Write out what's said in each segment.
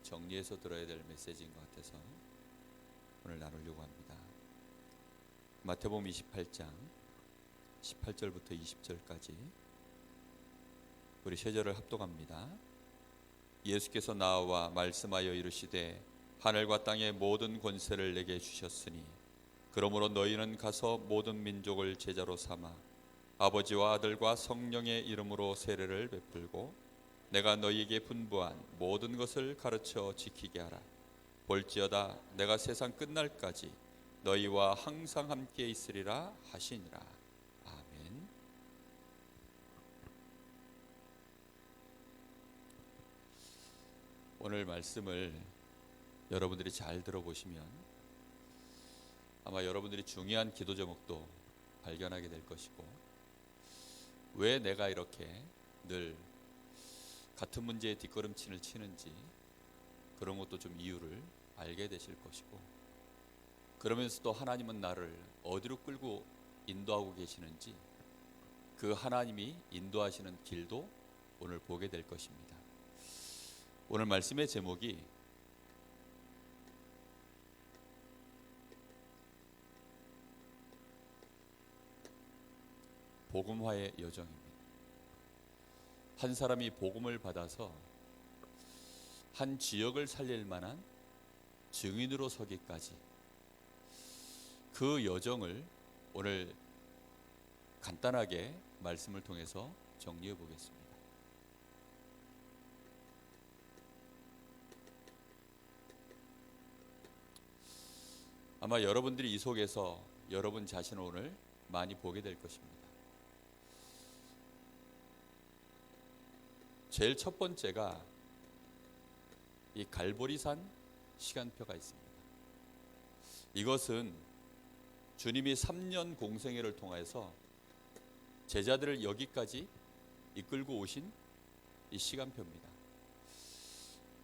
정리해서 들어야 될 메시지인 것 같아서 오늘 나누려고 합니다. 마태복음 28장 18절부터 20절까지 우리 세 절을 합독합니다. 예수께서 나와 말씀하여 이르시되 하늘과 땅의 모든 권세를 내게 주셨으니 그러므로 너희는 가서 모든 민족을 제자로 삼아 아버지와 아들과 성령의 이름으로 세례를 베풀고 내가 너희에게 분부한 모든 것을 가르쳐 지키게 하라. 볼지어다 내가 세상 끝날까지 너희와 항상 함께 있으리라 하시니라. 아멘. 오늘 말씀을 여러분들이 잘 들어보시면 아마 여러분들이 중요한 기도 제목도 발견하게 될 것이고, 왜 내가 이렇게 늘 같은 문제에 뒷걸음치를 치는지 그런 것도 좀 이유를 알게 되실 것이고, 그러면서 또 하나님은 나를 어디로 끌고 인도하고 계시는지 그 하나님이 인도하시는 길도 오늘 보게 될 것입니다. 오늘 말씀의 제목이 복음화의 여정입니다. 한 사람이 복음을 받아서 한 지역을 살릴 만한 증인으로 서기까지 그 여정을 오늘 간단하게 말씀을 통해서 정리해 보겠습니다. 아마 여러분들이 이 속에서 여러분 자신을 오늘 많이 보게 될 것입니다. 제일 첫 번째가 이 갈보리산 시간표가 있습니다. 이것은 주님이 3년 공생애를 통해서 제자들을 여기까지 이끌고 오신 이 시간표입니다.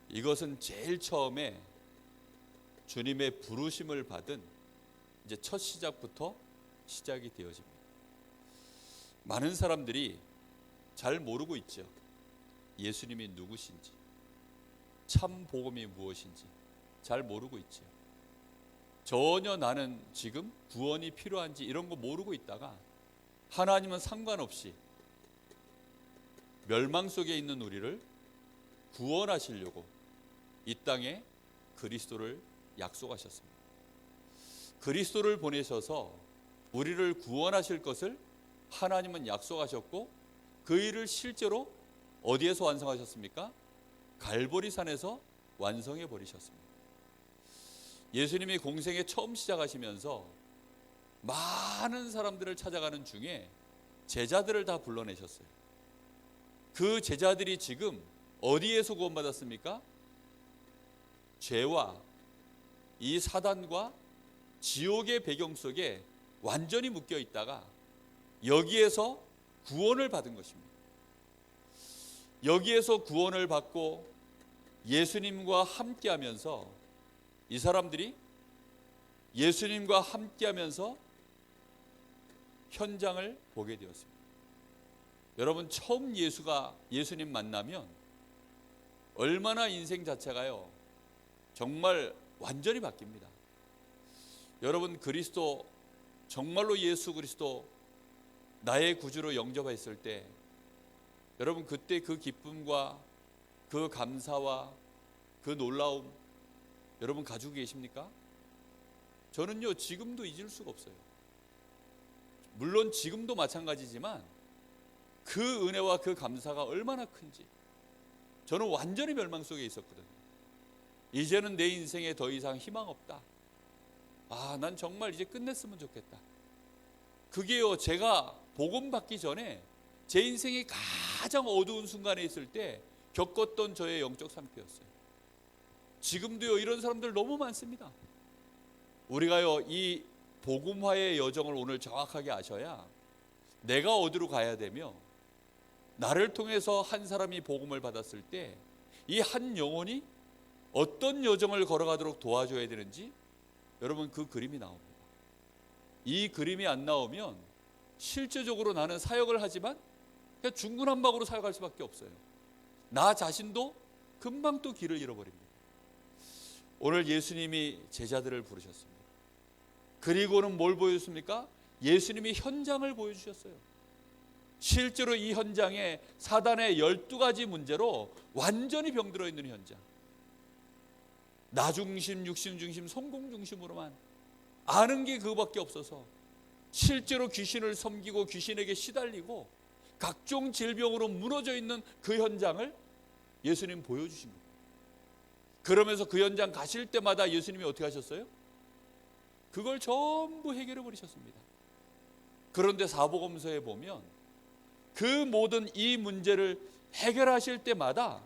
이것은 제일 처음에 주님의 부르심을 받은 이제 첫 시작부터 시작이 되어집니다. 많은 사람들이 잘 모르고 있죠. 예수님이 누구신지, 참 복음이 무엇인지 잘 모르고 있죠. 전혀 나는 지금 구원이 필요한지 이런 거 모르고 있다가 하나님은 상관없이 멸망 속에 있는 우리를 구원하시려고 이 땅에 그리스도를 약속하셨습니다. 그리스도를 보내셔서 우리를 구원하실 것을 하나님은 약속하셨고, 그 일을 실제로 어디에서 완성하셨습니까? 갈보리산에서 완성해 버리셨습니다. 예수님이 공생에 처음 시작하시면서 많은 사람들을 찾아가는 중에 제자들을 다 불러내셨어요. 그 제자들이 지금 어디에서 구원받았습니까? 죄와 이 사단과 지옥의 배경 속에 완전히 묶여 있다가 여기에서 구원을 받은 것입니다. 여기에서 구원을 받고 예수님과 함께하면서 이 사람들이 예수님과 함께하면서 현장을 보게 되었습니다. 여러분, 처음 예수님 만나면 얼마나 인생 자체가요 정말 완전히 바뀝니다. 여러분, 그리스도, 정말로 예수 그리스도 나의 구주로 영접했을 때 여러분, 그때 그 기쁨과 그 감사와 그 놀라움 여러분 가지고 계십니까? 저는요 지금도 잊을 수가 없어요. 물론 지금도 마찬가지지만 그 은혜와 그 감사가 얼마나 큰지 저는 완전히 멸망 속에 있었거든요. 이제는 내 인생에 더 이상 희망 없다. 난 정말 이제 끝냈으면 좋겠다. 그게요, 제가 복음 받기 전에 제 인생이 가장 어두운 순간에 있을 때 겪었던 저의 영적 상태였어요. 지금도요 이런 사람들 너무 많습니다. 우리가요 이 복음화의 여정을 오늘 정확하게 아셔야 내가 어디로 가야 되며, 나를 통해서 한 사람이 복음을 받았을 때 이 한 영혼이 어떤 여정을 걸어가도록 도와줘야 되는지 여러분 그 그림이 나옵니다. 이 그림이 안 나오면 실제적으로 나는 사역을 하지만 그냥 중구난방으로 살아갈 수밖에 없어요. 나 자신도 금방 또 길을 잃어버립니다. 오늘 예수님이 제자들을 부르셨습니다. 그리고는 뭘 보여줬습니까? 예수님이 현장을 보여주셨어요. 실제로 이 현장에 사단의 12가지 문제로 완전히 병들어 있는 현장. 나 중심, 육신 중심, 성공 중심으로만 아는 게 그거밖에 없어서 실제로 귀신을 섬기고 귀신에게 시달리고 각종 질병으로 무너져 있는 그 현장을 예수님 보여주신 거예요. 그러면서 그 현장 가실 때마다 예수님이 어떻게 하셨어요? 그걸 전부 해결해 버리셨습니다. 그런데 사복음서에 보면 그 모든 이 문제를 해결하실 때마다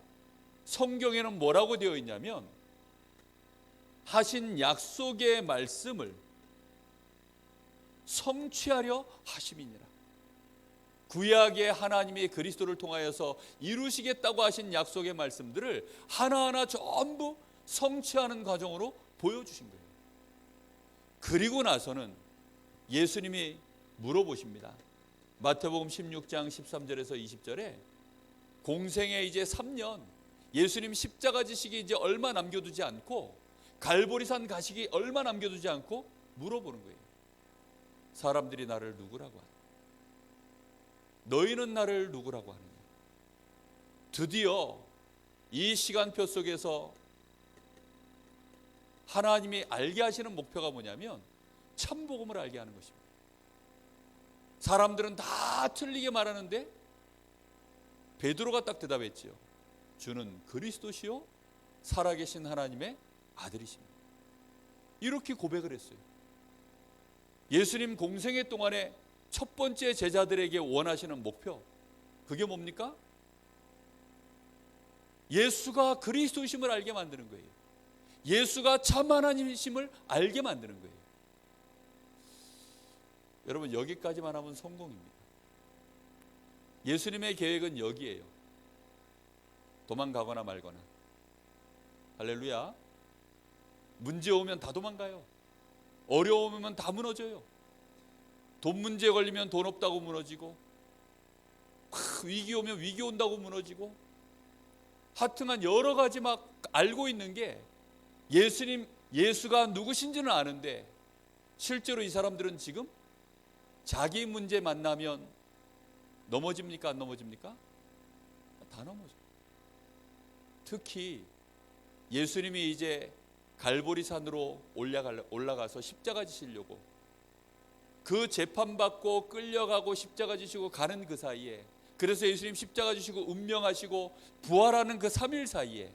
성경에는 뭐라고 되어 있냐면 하신 약속의 말씀을 성취하려 하심이니라. 구약의 하나님이 그리스도를 통하여서 이루시겠다고 하신 약속의 말씀들을 하나하나 전부 성취하는 과정으로 보여주신 거예요. 그리고 나서는 예수님이 물어보십니다. 마태복음 16장 13절에서 20절에 공생애 이제 3년, 예수님 십자가 지시기 이제 얼마 남겨두지 않고 갈보리산 가시기 얼마 남겨두지 않고 물어보는 거예요. 사람들이 나를 누구라고 하냐? 너희는 나를 누구라고 하느냐? 드디어 이 시간표 속에서 하나님이 알게 하시는 목표가 뭐냐면 참복음을 알게 하는 것입니다. 사람들은 다 틀리게 말하는데 베드로가 딱 대답했지요. 주는 그리스도시요 살아계신 하나님의 아들이십니다. 이렇게 고백을 했어요. 예수님 공생애 동안에 첫 번째 제자들에게 원하시는 목표, 그게 뭡니까? 예수가 그리스도이심을 알게 만드는 거예요. 예수가 참 하나님이심을 알게 만드는 거예요. 여러분, 여기까지만 하면 성공입니다. 예수님의 계획은 여기에요. 도망가거나 말거나. 할렐루야. 문제 오면 다 도망가요. 어려우면 다 무너져요. 돈 문제 걸리면 돈 없다고 무너지고, 위기 오면 위기 온다고 무너지고, 하여튼간 여러 가지 막 알고 있는 게 예수가 누구신지는 아는데 실제로 이 사람들은 지금 자기 문제 만나면 넘어집니까? 안 넘어집니까? 다 넘어져요. 특히 예수님이 이제 갈보리산으로 올라가서 십자가 지시려고 그 재판받고 끌려가고 십자가 지시고 가는 그 사이에, 그래서 예수님 십자가 지시고 운명하시고 부활하는 그 3일 사이에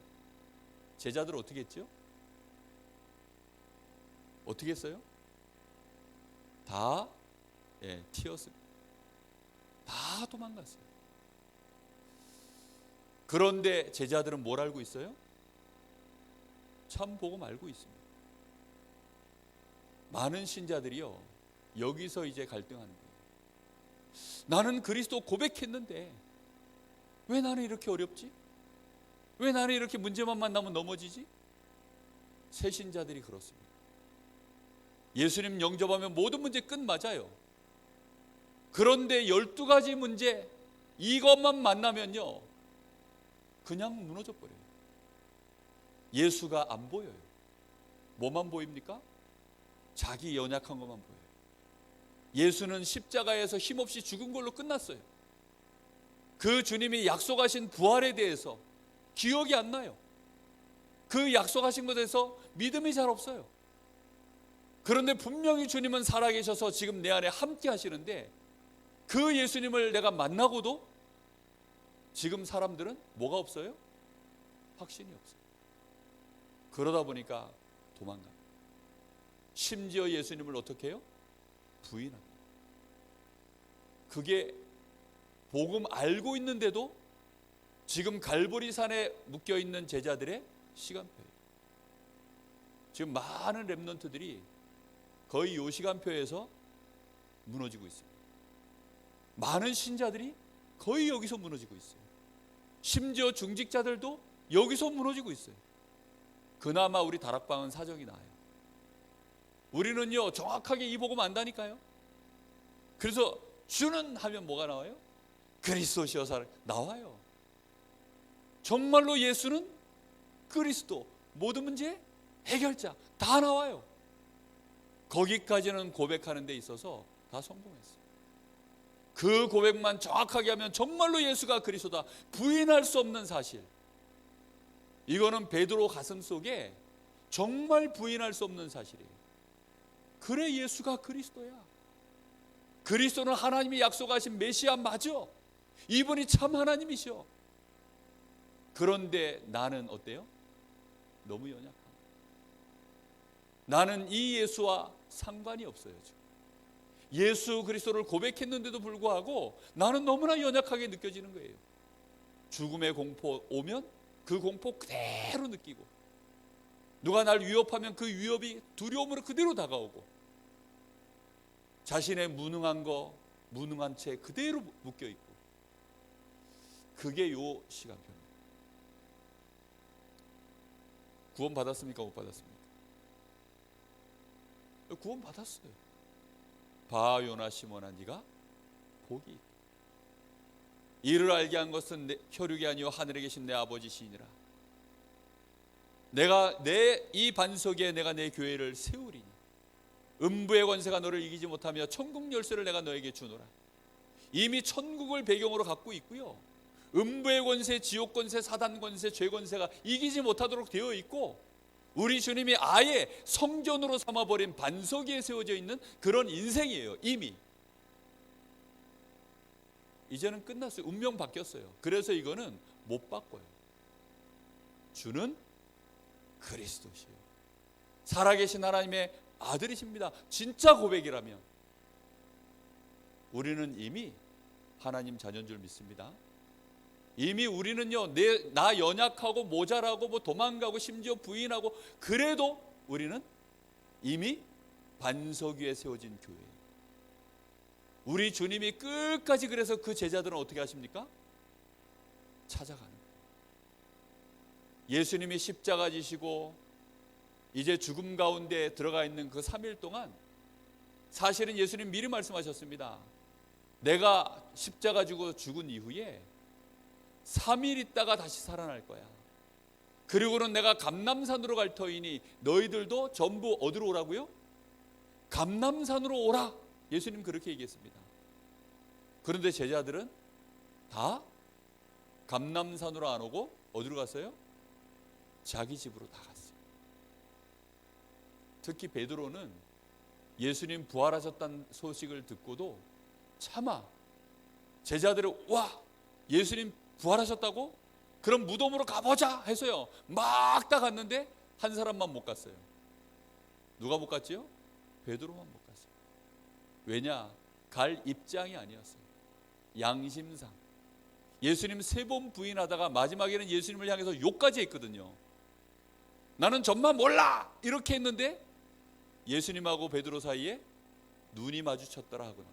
제자들 어떻게 했죠? 어떻게 했어요? 다 튀었습니다. 다 도망갔어요. 그런데 제자들은 뭘 알고 있어요? 참 복음 알고 있습니다. 많은 신자들이요, 여기서 이제 갈등하는 거예요. 나는 그리스도 고백했는데 왜 나는 이렇게 어렵지? 왜 나는 이렇게 문제만 만나면 넘어지지? 새 신자들이 그렇습니다. 예수님 영접하면 모든 문제 끝 맞아요. 그런데 12가지 문제 이것만 만나면요 그냥 무너져 버려요. 예수가 안 보여요. 뭐만 보입니까? 자기 연약한 것만 보여요. 예수는 십자가에서 힘없이 죽은 걸로 끝났어요. 그 주님이 약속하신 부활에 대해서 기억이 안 나요. 그 약속하신 것에 대해서 믿음이 잘 없어요. 그런데 분명히 주님은 살아계셔서 지금 내 안에 함께 하시는데 그 예수님을 내가 만나고도 지금 사람들은 뭐가 없어요? 확신이 없어요. 그러다 보니까 도망가요. 심지어 예수님을 어떻게 해요? 부인합니다. 그게 복음 알고 있는데도 지금 갈보리산에 묶여있는 제자들의 시간표예요. 지금 많은 렘넌트들이 거의 이 시간표에서 무너지고 있습니다. 많은 신자들이 거의 여기서 무너지고 있어요. 심지어 중직자들도 여기서 무너지고 있어요. 그나마 우리 다락방은 사정이 나아요. 우리는요 정확하게 이 복음 안다니까요. 그래서 주는 하면 뭐가 나와요? 그리스도시여 살아 나와요. 정말로 예수는 그리스도, 모든 문제 해결자 다 나와요. 거기까지는 고백하는 데 있어서 다 성공했어요. 그 고백만 정확하게 하면 정말로 예수가 그리스도다 부인할 수 없는 사실. 이거는 베드로 가슴 속에 정말 부인할 수 없는 사실이에요. 그래, 예수가 그리스도야. 그리스도는 하나님이 약속하신 메시아 맞아. 이분이 참 하나님이셔. 그런데 나는 어때요? 너무 연약한. 나는 이 예수와 상관이 없어요. 지금. 예수 그리스도를 고백했는데도 불구하고 나는 너무나 연약하게 느껴지는 거예요. 죽음의 공포 오면 그 공포 그대로 느끼고, 누가 날 위협하면 그 위협이 두려움으로 그대로 다가오고, 자신의 무능한 거 무능한 채 그대로 묶여있고, 그게 요 시간표입니다. 구원 받았습니까? 못 받았습니까? 구원 받았어요. 바요나 시몬아, 네가 복이 있다. 이를 알게 한 것은 혈육이 아니요 하늘에 계신 내 아버지시니라. 내가 내 이 반석에 내가 내 교회를 세우리니 음부의 권세가 너를 이기지 못하며 천국 열쇠를 내가 너에게 주노라. 이미 천국을 배경으로 갖고 있고요, 음부의 권세, 지옥 권세, 사단 권세, 죄 권세가 이기지 못하도록 되어 있고, 우리 주님이 아예 성전으로 삼아버린 반석 위에 세워져 있는 그런 인생이에요. 이미 이제는 끝났어요. 운명 바뀌었어요. 그래서 이거는 못 바꿔요. 주는 그리스도시요, 살아계신 하나님의 아들이십니다. 진짜 고백이라면 우리는 이미 하나님 자녀인 줄 믿습니다. 이미 우리는요, 나 연약하고 모자라고 뭐 도망가고 심지어 부인하고, 그래도 우리는 이미 반석 위에 세워진 교회예요. 우리 주님이 끝까지, 그래서 그 제자들은 어떻게 하십니까? 찾아가는 거예요. 예수님이 십자가 지시고 이제 죽음 가운데 들어가 있는 그 3일 동안 사실은 예수님 미리 말씀하셨습니다. 내가 십자가 지고 죽은 이후에 3일 있다가 다시 살아날 거야. 그리고는 내가 감람산으로 갈 터이니 너희들도 전부 어디로 오라고요? 감람산으로 오라. 예수님 그렇게 얘기했습니다. 그런데 제자들은 다 감람산으로 안 오고 어디로 갔어요? 자기 집으로 다 갔어요. 특히 베드로는 예수님 부활하셨다는 소식을 듣고도 차마 제자들이 와, 예수님 부활하셨다고? 그럼 무덤으로 가보자 해서요, 막 다 갔는데 한 사람만 못 갔어요. 누가 못 갔지요? 베드로만 못 갔어요. 왜냐? 갈 입장이 아니었어요. 양심상. 예수님 3번 부인하다가 마지막에는 예수님을 향해서 욕까지 했거든요. 나는 전만 몰라 이렇게 했는데 예수님하고 베드로 사이에 눈이 마주쳤더라 하구나.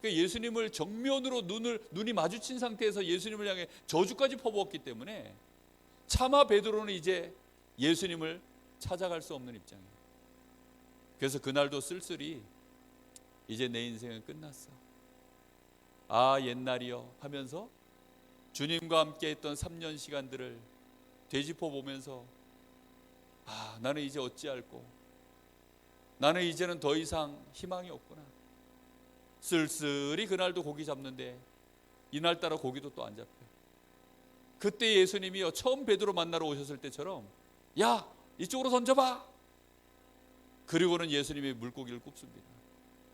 그러니까 예수님을 정면으로 눈이 마주친 상태에서 예수님을 향해 저주까지 퍼부었기 때문에 차마 베드로는 이제 예수님을 찾아갈 수 없는 입장이에요. 그래서 그날도 쓸쓸히 이제 내 인생은 끝났어, 아 옛날이요 하면서 주님과 함께 했던 3년 시간들을 되짚어 보면서, 아 나는 이제 어찌할꼬, 나는 이제는 더 이상 희망이 없구나. 쓸쓸히 그날도 고기 잡는데 이날따라 고기도 또 안 잡혀요. 그때 예수님이요, 처음 베드로 만나러 오셨을 때처럼 야 이쪽으로 던져봐. 그리고는 예수님이 물고기를 굽습니다.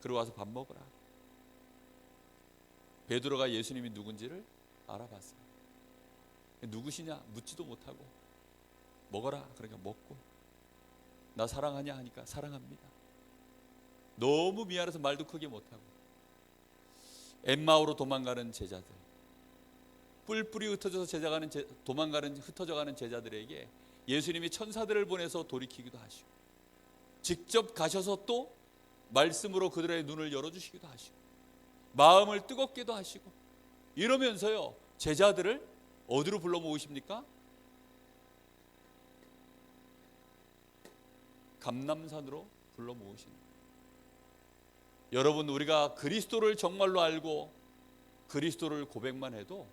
그리고 와서 밥 먹으라. 베드로가 예수님이 누군지를 알아봤어요. 누구시냐 묻지도 못하고 먹어라 그러니까 먹고, 나 사랑하냐 하니까 사랑합니다. 너무 미안해서 말도 크게 못하고. 엠마오로 도망가는 제자들, 뿔뿔이 흩어져서 흩어져가는 제자들에게 예수님이 천사들을 보내서 돌이키기도 하시고, 직접 가셔서 또 말씀으로 그들의 눈을 열어주시기도 하시고, 마음을 뜨겁게도 하시고, 이러면서요 제자들을 어디로 불러 모으십니까? 감람산으로 불러 모으십니다. 여러분, 우리가 그리스도를 정말로 알고 그리스도를 고백만 해도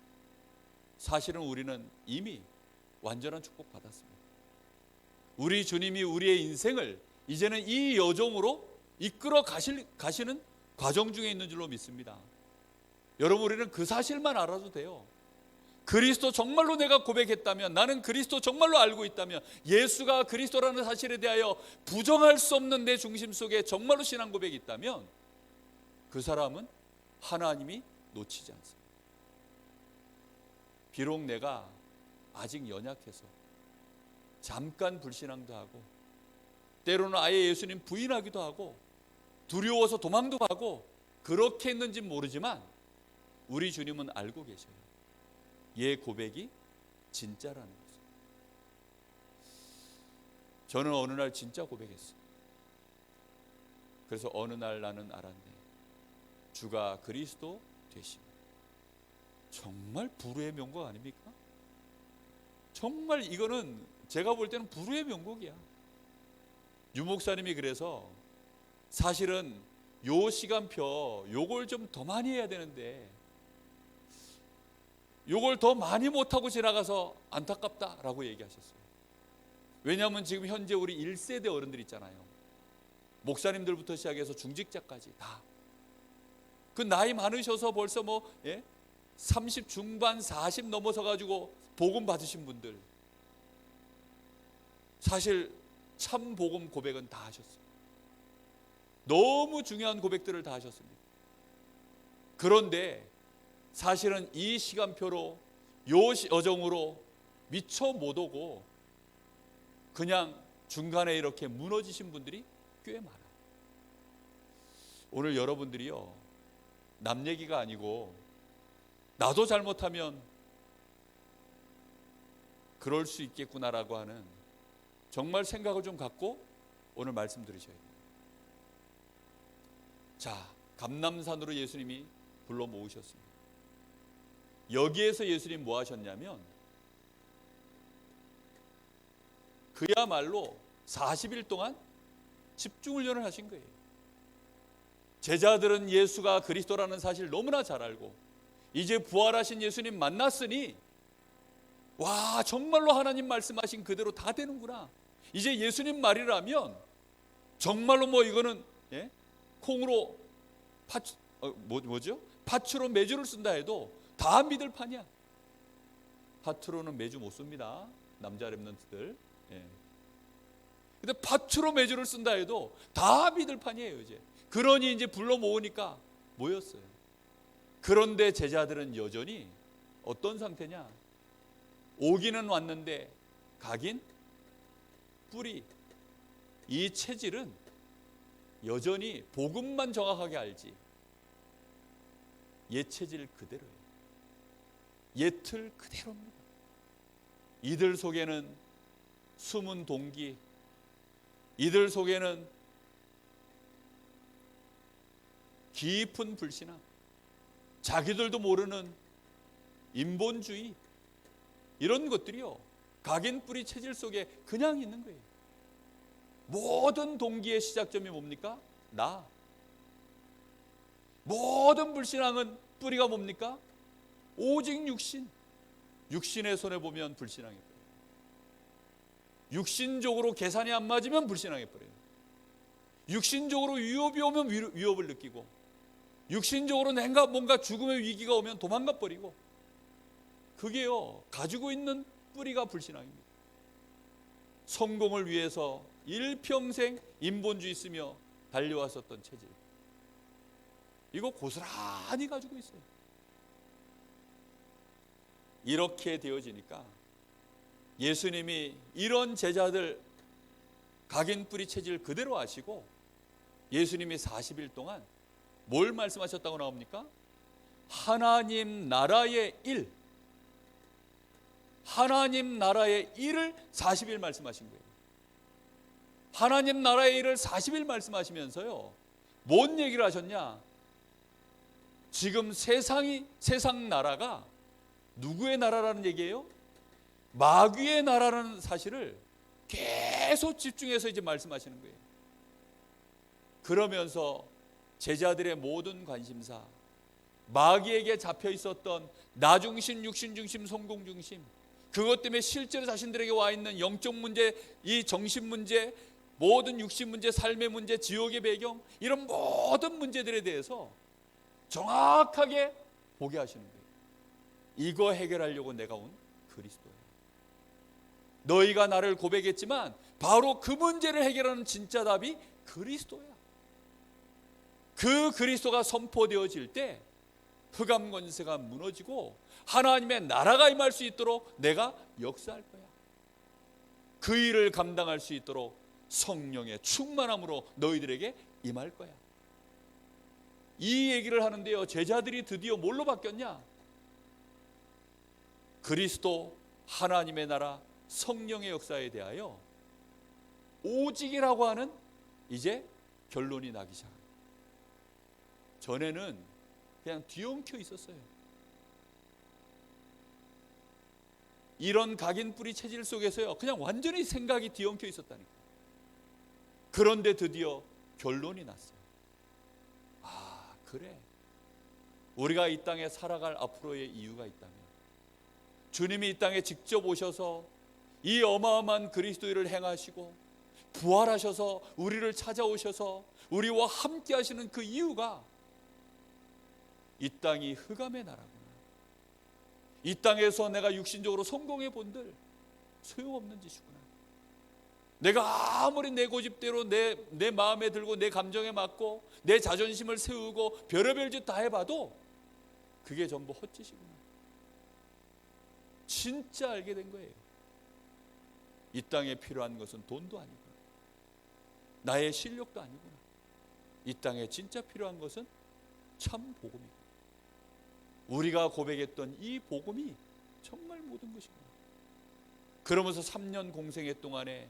사실은 우리는 이미 완전한 축복 받았습니다. 우리 주님이 우리의 인생을 이제는 이 여정으로 이끌어 가시는 과정 중에 있는 줄로 믿습니다. 여러분, 우리는 그 사실만 알아도 돼요. 그리스도 정말로 내가 고백했다면, 나는 그리스도 정말로 알고 있다면, 예수가 그리스도라는 사실에 대하여 부정할 수 없는 내 중심 속에 정말로 신앙 고백이 있다면 그 사람은 하나님이 놓치지 않습니다. 비록 내가 아직 연약해서 잠깐 불신앙도 하고 때로는 아예 예수님 부인하기도 하고 두려워서 도망도 가고 그렇게 했는지 모르지만 우리 주님은 알고 계셔요. 얘 고백이 진짜라는 것을. 저는 어느 날 진짜 고백했어요. 그래서 어느 날 나는 알았네. 주가 그리스도 되심. 정말 불후의 명곡 아닙니까? 정말 이거는 제가 볼 때는 불후의 명곡이야. 유 목사님이 그래서 사실은 요 시간표 요걸 좀 더 많이 해야 되는데 요걸 더 많이 못하고 지나가서 안타깝다라고 얘기하셨어요. 왜냐하면 지금 현재 우리 1세대 어른들 있잖아요. 목사님들부터 시작해서 중직자까지 다 그 나이 많으셔서 벌써 30 중반 40 넘어서 가지고 복음 받으신 분들, 사실 참 복음 고백은 다 하셨어요. 너무 중요한 고백들을 다 하셨습니다. 그런데 사실은 이 시간표로 요 여정으로 미처 못 오고 그냥 중간에 이렇게 무너지신 분들이 꽤 많아요. 오늘 여러분들이요, 남 얘기가 아니고 나도 잘못하면 그럴 수 있겠구나라고 하는 정말 생각을 좀 갖고 오늘 말씀 들으셔야 돼요. 자, 감람산으로 예수님이 불러 모으셨습니다. 여기에서 예수님 뭐 하셨냐면 그야말로 40일 동안 집중훈련을 하신 거예요. 제자들은 예수가 그리스도라는 사실 너무나 잘 알고 이제 부활하신 예수님 만났으니 와, 정말로 하나님 말씀하신 그대로 다 되는구나. 이제 예수님 말이라면 정말로 이거는 콩으로 팥으로 메주를 쓴다 해도 다 믿을 판이야. 팥으로는 메주 못 씁니다, 남자 랩런트들. 근데 팥으로 메주를 쓴다 해도 다 믿을 판이에요. 이제 그러니 이제 불러 모으니까 모였어요. 그런데 제자들은 여전히 어떤 상태냐? 오기는 왔는데 가긴 뿌리. 이 체질은 여전히 복음만 정확하게 알지 옛 체질 그대로예요. 옛 틀 그대로입니다. 이들 속에는 숨은 동기, 이들 속에는 깊은 불신앙, 자기들도 모르는 인본주의, 이런 것들이요 각인 뿌리 체질 속에 그냥 있는 거예요. 모든 동기의 시작점이 뭡니까? 나. 모든 불신앙은 뿌리가 뭡니까? 오직 육신. 육신의 손에 보면 불신앙이 버려요. 육신적으로 계산이 안 맞으면 불신앙이 버려요. 육신적으로 위협이 오면 위협을 느끼고, 육신적으로 뭔가 죽음의 위기가 오면 도망가 버리고, 그게요 가지고 있는 뿌리가 불신앙입니다. 성공을 위해서 일평생 인본주의 쓰며 달려왔었던 체질, 이거 고스란히 가지고 있어요. 이렇게 되어지니까 예수님이 이런 제자들 각인 뿌리 체질 그대로 아시고 예수님이 40일 동안 뭘 말씀하셨다고 나옵니까? 하나님 나라의 일, 하나님 나라의 일을 40일 말씀하신 거예요. 하나님 나라의 일을 40일 말씀하시면서요 뭔 얘기를 하셨냐? 지금 세상 나라가 누구의 나라라는 얘기예요? 마귀의 나라라는 사실을 계속 집중해서 이제 말씀하시는 거예요. 그러면서 제자들의 모든 관심사, 마귀에게 잡혀 있었던 나 중심, 육신 중심, 성공 중심, 그것 때문에 실제로 자신들에게 와 있는 영적 문제, 이 정신 문제, 모든 육신 문제, 삶의 문제, 지옥의 배경, 이런 모든 문제들에 대해서 정확하게 보게 하시는 거예요. 이거 해결하려고 내가 온 그리스도야. 너희가 나를 고백했지만 바로 그 문제를 해결하는 진짜 답이 그리스도야. 그 그리스도가 선포되어질 때 흑암 권세가 무너지고 하나님의 나라가 임할 수 있도록 내가 역사할 거야. 그 일을 감당할 수 있도록 성령의 충만함으로 너희들에게 임할 거야. 이 얘기를 하는데요, 제자들이 드디어 뭘로 바뀌었냐? 그리스도, 하나님의 나라, 성령의 역사에 대하여 오직이라고 하는 이제 결론이 나기 시작합니다. 전에는 그냥 뒤엉켜 있었어요. 이런 각인 뿌리 체질 속에서요, 그냥 완전히 생각이 뒤엉켜 있었다니까. 그런데 드디어 결론이 났어요. 아, 그래. 우리가 이 땅에 살아갈 앞으로의 이유가 있다면 주님이 이 땅에 직접 오셔서 이 어마어마한 그리스도 일을 행하시고 부활하셔서 우리를 찾아오셔서 우리와 함께 하시는 그 이유가 이 땅이 흑암의 나라구나. 이 땅에서 내가 육신적으로 성공해 본들 소용없는 짓이구나. 내가 아무리 내 고집대로 내 마음에 들고 내 감정에 맞고 내 자존심을 세우고 별의별 짓 다 해봐도 그게 전부 헛짓이구나. 진짜 알게 된 거예요. 이 땅에 필요한 것은 돈도 아니구나. 나의 실력도 아니구나. 이 땅에 진짜 필요한 것은 참 복음이구나. 우리가 고백했던 이 복음이 정말 모든 것이구나. 그러면서 3년 공생애 동안에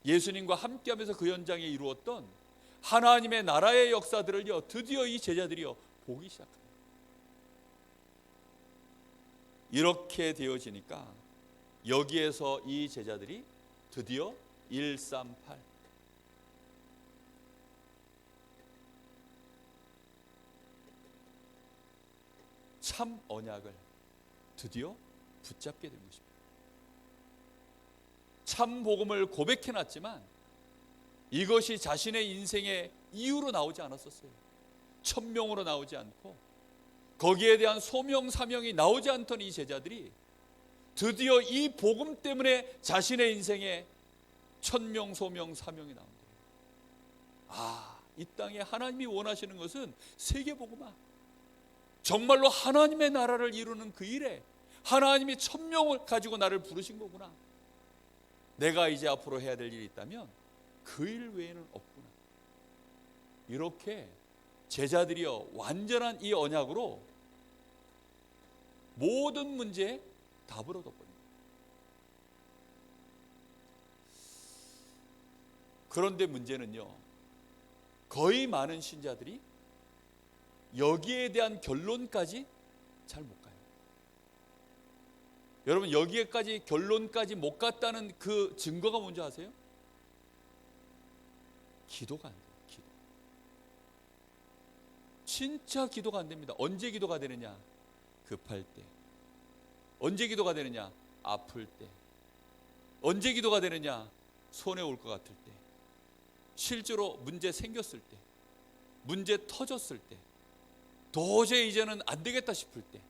예수님과 함께하면서 그 현장에 이루었던 하나님의 나라의 역사들을요, 드디어 이 제자들이요 보기 시작합니다. 이렇게 되어지니까 여기에서 이 제자들이 드디어 138 참 언약을 드디어 붙잡게 된 것입니다. 참 복음을 고백해놨지만 이것이 자신의 인생의 이유로 나오지 않았었어요. 천명으로 나오지 않고 거기에 대한 소명 사명이 나오지 않던 이 제자들이 드디어 이 복음 때문에 자신의 인생에 천명 소명 사명이 나온다. 아, 이 땅에 하나님이 원하시는 것은 세계복음화, 정말로 하나님의 나라를 이루는 그 일에 하나님이 천명을 가지고 나를 부르신 거구나. 내가 이제 앞으로 해야 될 일이 있다면 그 일 외에는 없구나. 이렇게 제자들이요 완전한 이 언약으로 모든 문제에 답을 얻어버립니다. 그런데 문제는요, 거의 많은 신자들이 여기에 대한 결론까지 잘 못 가요. 여러분, 여기에까지 결론까지 못 갔다는 그 증거가 뭔지 아세요? 기도가 안 돼요. 기도. 진짜 기도가 안 됩니다. 언제 기도가 되느냐? 급할 때. 언제 기도가 되느냐? 아플 때. 언제 기도가 되느냐? 손해 올 것 같을 때. 실제로 문제 생겼을 때. 문제 터졌을 때. 도저히 이제는 안 되겠다 싶을 때,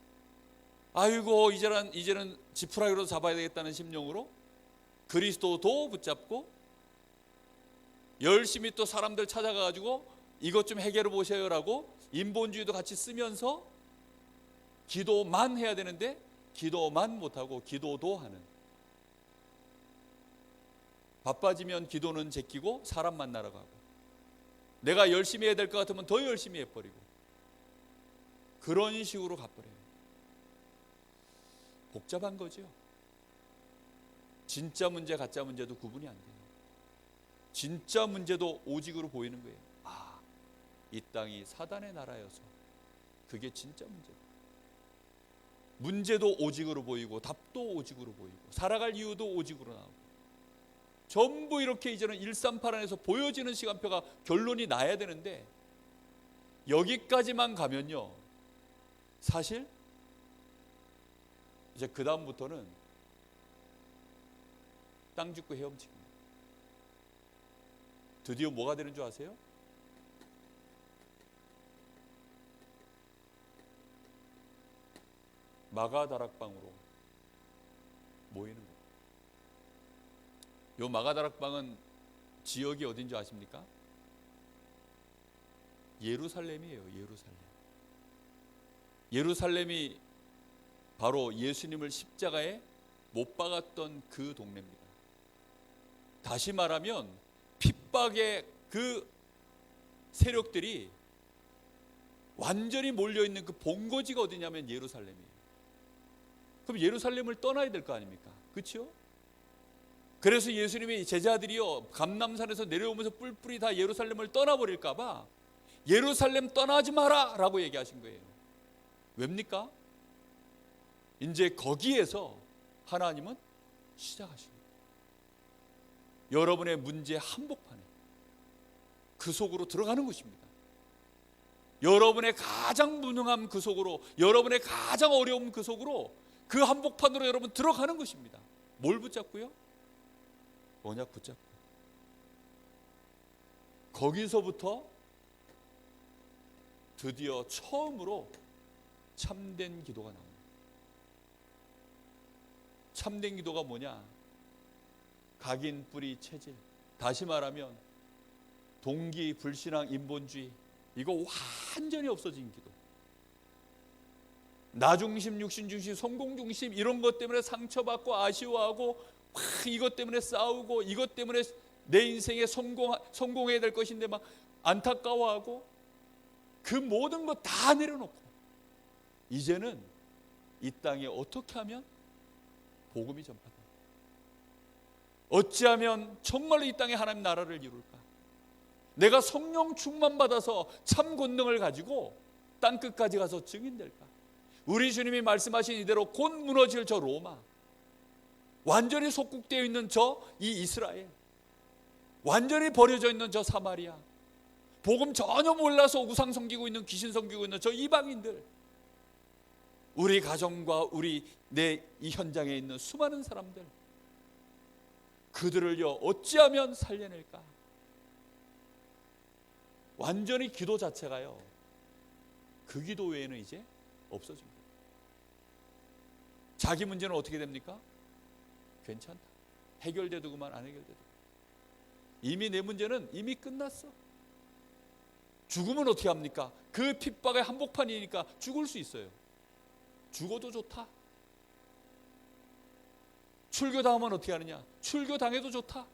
아이고 이제는 지푸라기로 잡아야 되겠다는 심령으로 그리스도도 붙잡고 열심히 또 사람들 찾아가가지고 이것 좀 해결해 보세요라고 인본주의도 같이 쓰면서 기도만 해야 되는데 기도만 못하고 기도도 하는, 바빠지면 기도는 제끼고 사람 만나러 가고, 내가 열심히 해야 될 것 같으면 더 열심히 해버리고, 그런 식으로 가버려요. 복잡한 거죠. 진짜 문제 가짜 문제도 구분이 안 돼요. 진짜 문제도 오직으로 보이는 거예요. 아, 이 땅이 사단의 나라여서 그게 진짜 문제다. 문제도 오직으로 보이고 답도 오직으로 보이고 살아갈 이유도 오직으로 나오고, 전부 이렇게 이제는 138 안에서 보여지는 시간표가 결론이 나야 되는데 여기까지만 가면요, 사실 이제 그 다음부터는 땅 짚고 헤엄칩니다. 드디어 뭐가 되는 줄 아세요? 마가다락방으로 모이는 거예요. 요 마가다락방은 지역이 어딘지 아십니까? 예루살렘이에요. 예루살렘이 바로 예수님을 십자가에 못 박았던 그 동네입니다. 다시 말하면 핍박의 그 세력들이 완전히 몰려있는 그 본거지가 어디냐면 예루살렘이에요. 그럼 예루살렘을 떠나야 될 거 아닙니까? 그렇죠? 그래서 예수님이 제자들이요 감람산에서 내려오면서 뿔뿔이 다 예루살렘을 떠나버릴까 봐 예루살렘 떠나지 마라 라고 얘기하신 거예요. 왜입니까? 이제 거기에서 하나님은 시작하십니다. 여러분의 문제 한복판에 그 속으로 들어가는 것입니다. 여러분의 가장 무능함 그 속으로, 여러분의 가장 어려움 그 속으로, 그 한복판으로 여러분 들어가는 것입니다. 뭘 붙잡고요? 언약 붙잡고. 거기서부터 드디어 처음으로 참된 기도가 나옵니다. 참된 기도가 뭐냐? 각인, 뿌리, 체질. 다시 말하면 동기, 불신앙, 인본주의, 이거 완전히 없어진 기도. 나 중심, 육신 중심, 성공 중심, 이런 것 때문에 상처받고 아쉬워하고 이것 때문에 싸우고 이것 때문에 내 인생에 성공해야 될 것인데 막 안타까워하고 그 모든 것 다 내려놓고 이제는 이 땅에 어떻게 하면 복음이 전파될까? 어찌하면 정말로 이 땅에 하나님 나라를 이룰까? 내가 성령 충만 받아서 참 권능을 가지고 땅 끝까지 가서 증인될까? 우리 주님이 말씀하신 이대로 곧 무너질 저 로마, 완전히 속국되어 있는 저 이 이스라엘, 완전히 버려져 있는 저 사마리아, 복음 전혀 몰라서 우상 섬기고 있는, 귀신 섬기고 있는 저 이방인들, 우리 가정과 우리 내 이 현장에 있는 수많은 사람들, 그들을요 어찌하면 살려낼까? 완전히 기도 자체가요 그 기도 외에는 이제 없어집니다. 자기 문제는 어떻게 됩니까? 괜찮다, 해결돼도 그만, 안 해결돼도 이미 내 문제는 이미 끝났어. 죽으면 어떻게 합니까? 그 핍박의 한복판이니까 죽을 수 있어요. 죽어도 좋다. 출교당하면 어떻게 하느냐? 출교당해도 좋다.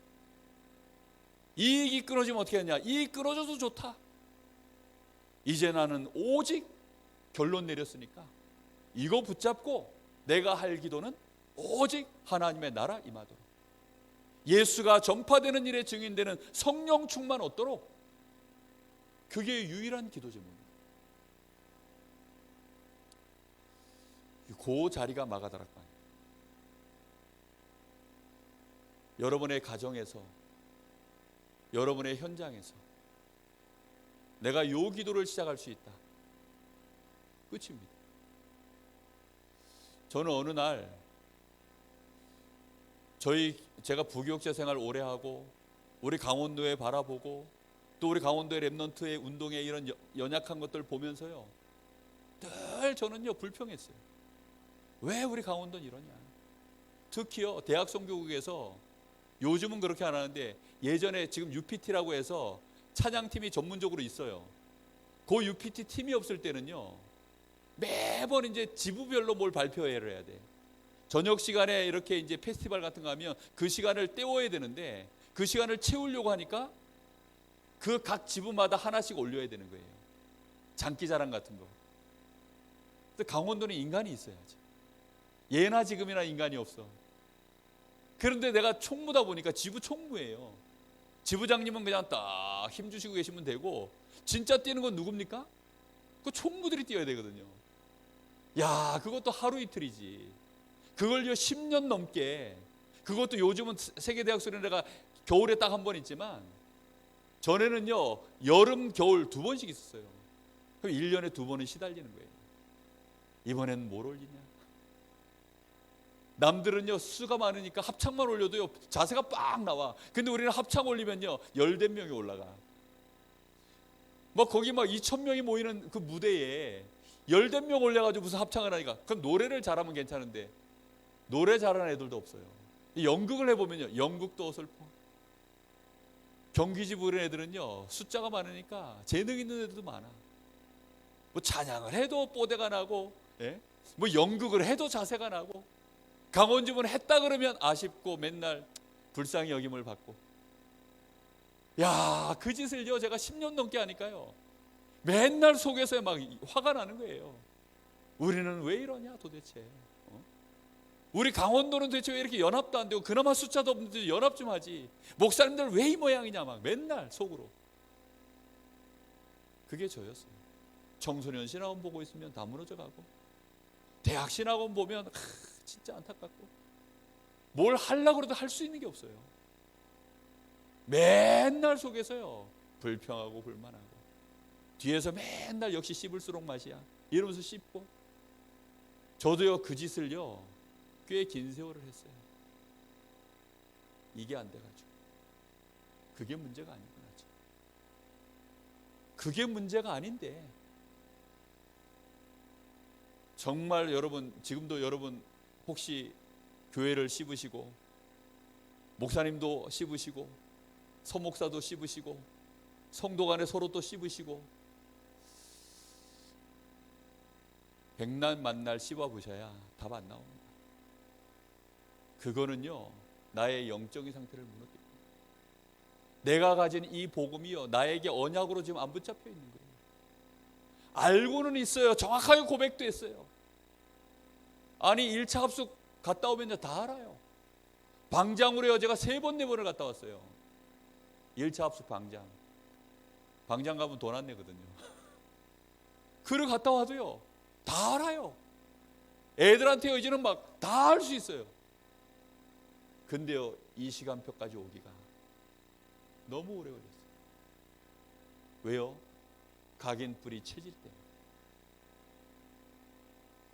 이익이 끊어지면 어떻게 하느냐? 이익 끊어져도 좋다. 이제 나는 오직 결론 내렸으니까 이거 붙잡고 내가 할 기도는 오직 하나님의 나라 임하도록, 예수가 전파되는 일에 증인되는 성령 충만 얻도록, 그게 유일한 기도 제목입니다. 그 자리가 마가다락방입니다. 여러분의 가정에서, 여러분의 현장에서 내가 요 기도를 시작할 수 있다. 끝입니다. 저는 어느 날 제가 부교육자 생활 오래 하고 우리 강원도에 바라보고 또 우리 강원도의 랩넌트의 운동에 이런 연약한 것들 보면서요 늘 저는요 불평했어요. 왜 우리 강원도는 이러냐? 특히요 대학 선교국에서 요즘은 그렇게 안 하는데 예전에 지금 UPT라고 해서 찬양팀이 전문적으로 있어요. 그 UPT 팀이 없을 때는요 매번 이제 지부별로 뭘 발표회를 해야 돼. 저녁 시간에 이렇게 이제 페스티벌 같은 거 하면 그 시간을 때워야 되는데 그 시간을 채우려고 하니까 그 각 지부마다 하나씩 올려야 되는 거예요. 장기자랑 같은 거. 근데 강원도는 인간이 있어야지. 예나 지금이나 인간이 없어. 그런데 내가 총무다 보니까 지부 총무예요. 지부장님은 그냥 딱 힘주시고 계시면 되고 진짜 뛰는 건 누굽니까? 그 총무들이 뛰어야 되거든요. 야, 그것도 하루 이틀이지. 그걸요 10년 넘게. 그것도 요즘은 세계대학술에 내가 겨울에 딱 한 번 있지만 전에는요 여름 겨울 두 번씩 있었어요. 그럼 1년에 두 번은 시달리는 거예요. 이번엔 뭘 올리냐? 남들은요 수가 많으니까 합창만 올려도요 자세가 빡 나와. 근데 우리는 합창 올리면요 열댓 명이 올라가. 막 거기 막 2,000명이 모이는 그 무대에 열댓 명 올려가지고 무슨 합창을 하니까, 그럼 노래를 잘하면 괜찮은데 노래 잘하는 애들도 없어요. 연극을 해보면요 연극도 어설퍼. 경기지 부르는 애들은요 숫자가 많으니까 재능 있는 애들도 많아. 뭐 찬양을 해도 뽀대가 나고, 예? 뭐 연극을 해도 자세가 나고, 강원집은 했다 그러면 아쉽고 맨날 불쌍히 여김을 받고. 야, 그 짓을요 제가 10년 넘게 하니까요 맨날 속에서 막 화가 나는 거예요. 우리는 왜 이러냐 도대체. 우리 강원도는 도대체 왜 이렇게 연합도 안 되고, 그나마 숫자도 없는데 연합 좀 하지. 목사님들 왜 이 모양이냐 막 맨날 속으로. 그게 저였어요. 청소년 신학원 보고 있으면 다 무너져 가고, 대학 신학원 보면 진짜 안타깝고, 뭘 하려고 해도 할 수 있는 게 없어요. 맨날 속에서요 불평하고 불만하고, 뒤에서 맨날 역시 씹을수록 맛이야 이러면서 씹고. 저도요 그 짓을요 꽤 긴 세월을 했어요. 이게 안 돼가지고. 그게 문제가 아니구나. 그게 문제가 아닌데, 정말 여러분 지금도 여러분 혹시 교회를 씹으시고, 목사님도 씹으시고, 서목사도 씹으시고, 성도 간에 서로 또 씹으시고, 백날 만날 씹어보셔야 답 안 나옵니다. 그거는요 나의 영적인 상태를 무너뜨립니다. 내가 가진 이 복음이요 나에게 언약으로 지금 안 붙잡혀 있는 거예요. 알고는 있어요. 정확하게 고백도 했어요. 아니 1차 합숙 갔다 오면 다 알아요. 방장으로요 제가 3번 4번을 갔다 왔어요. 1차 합숙 방장 가면 돈 안 내거든요. 그를 갔다 와도요 다 알아요. 애들한테 이제는 막 다 할 수 있어요. 근데요 이 시간표까지 오기가 너무 오래 걸렸어요. 왜요? 각인 뿌리 체질 때문에.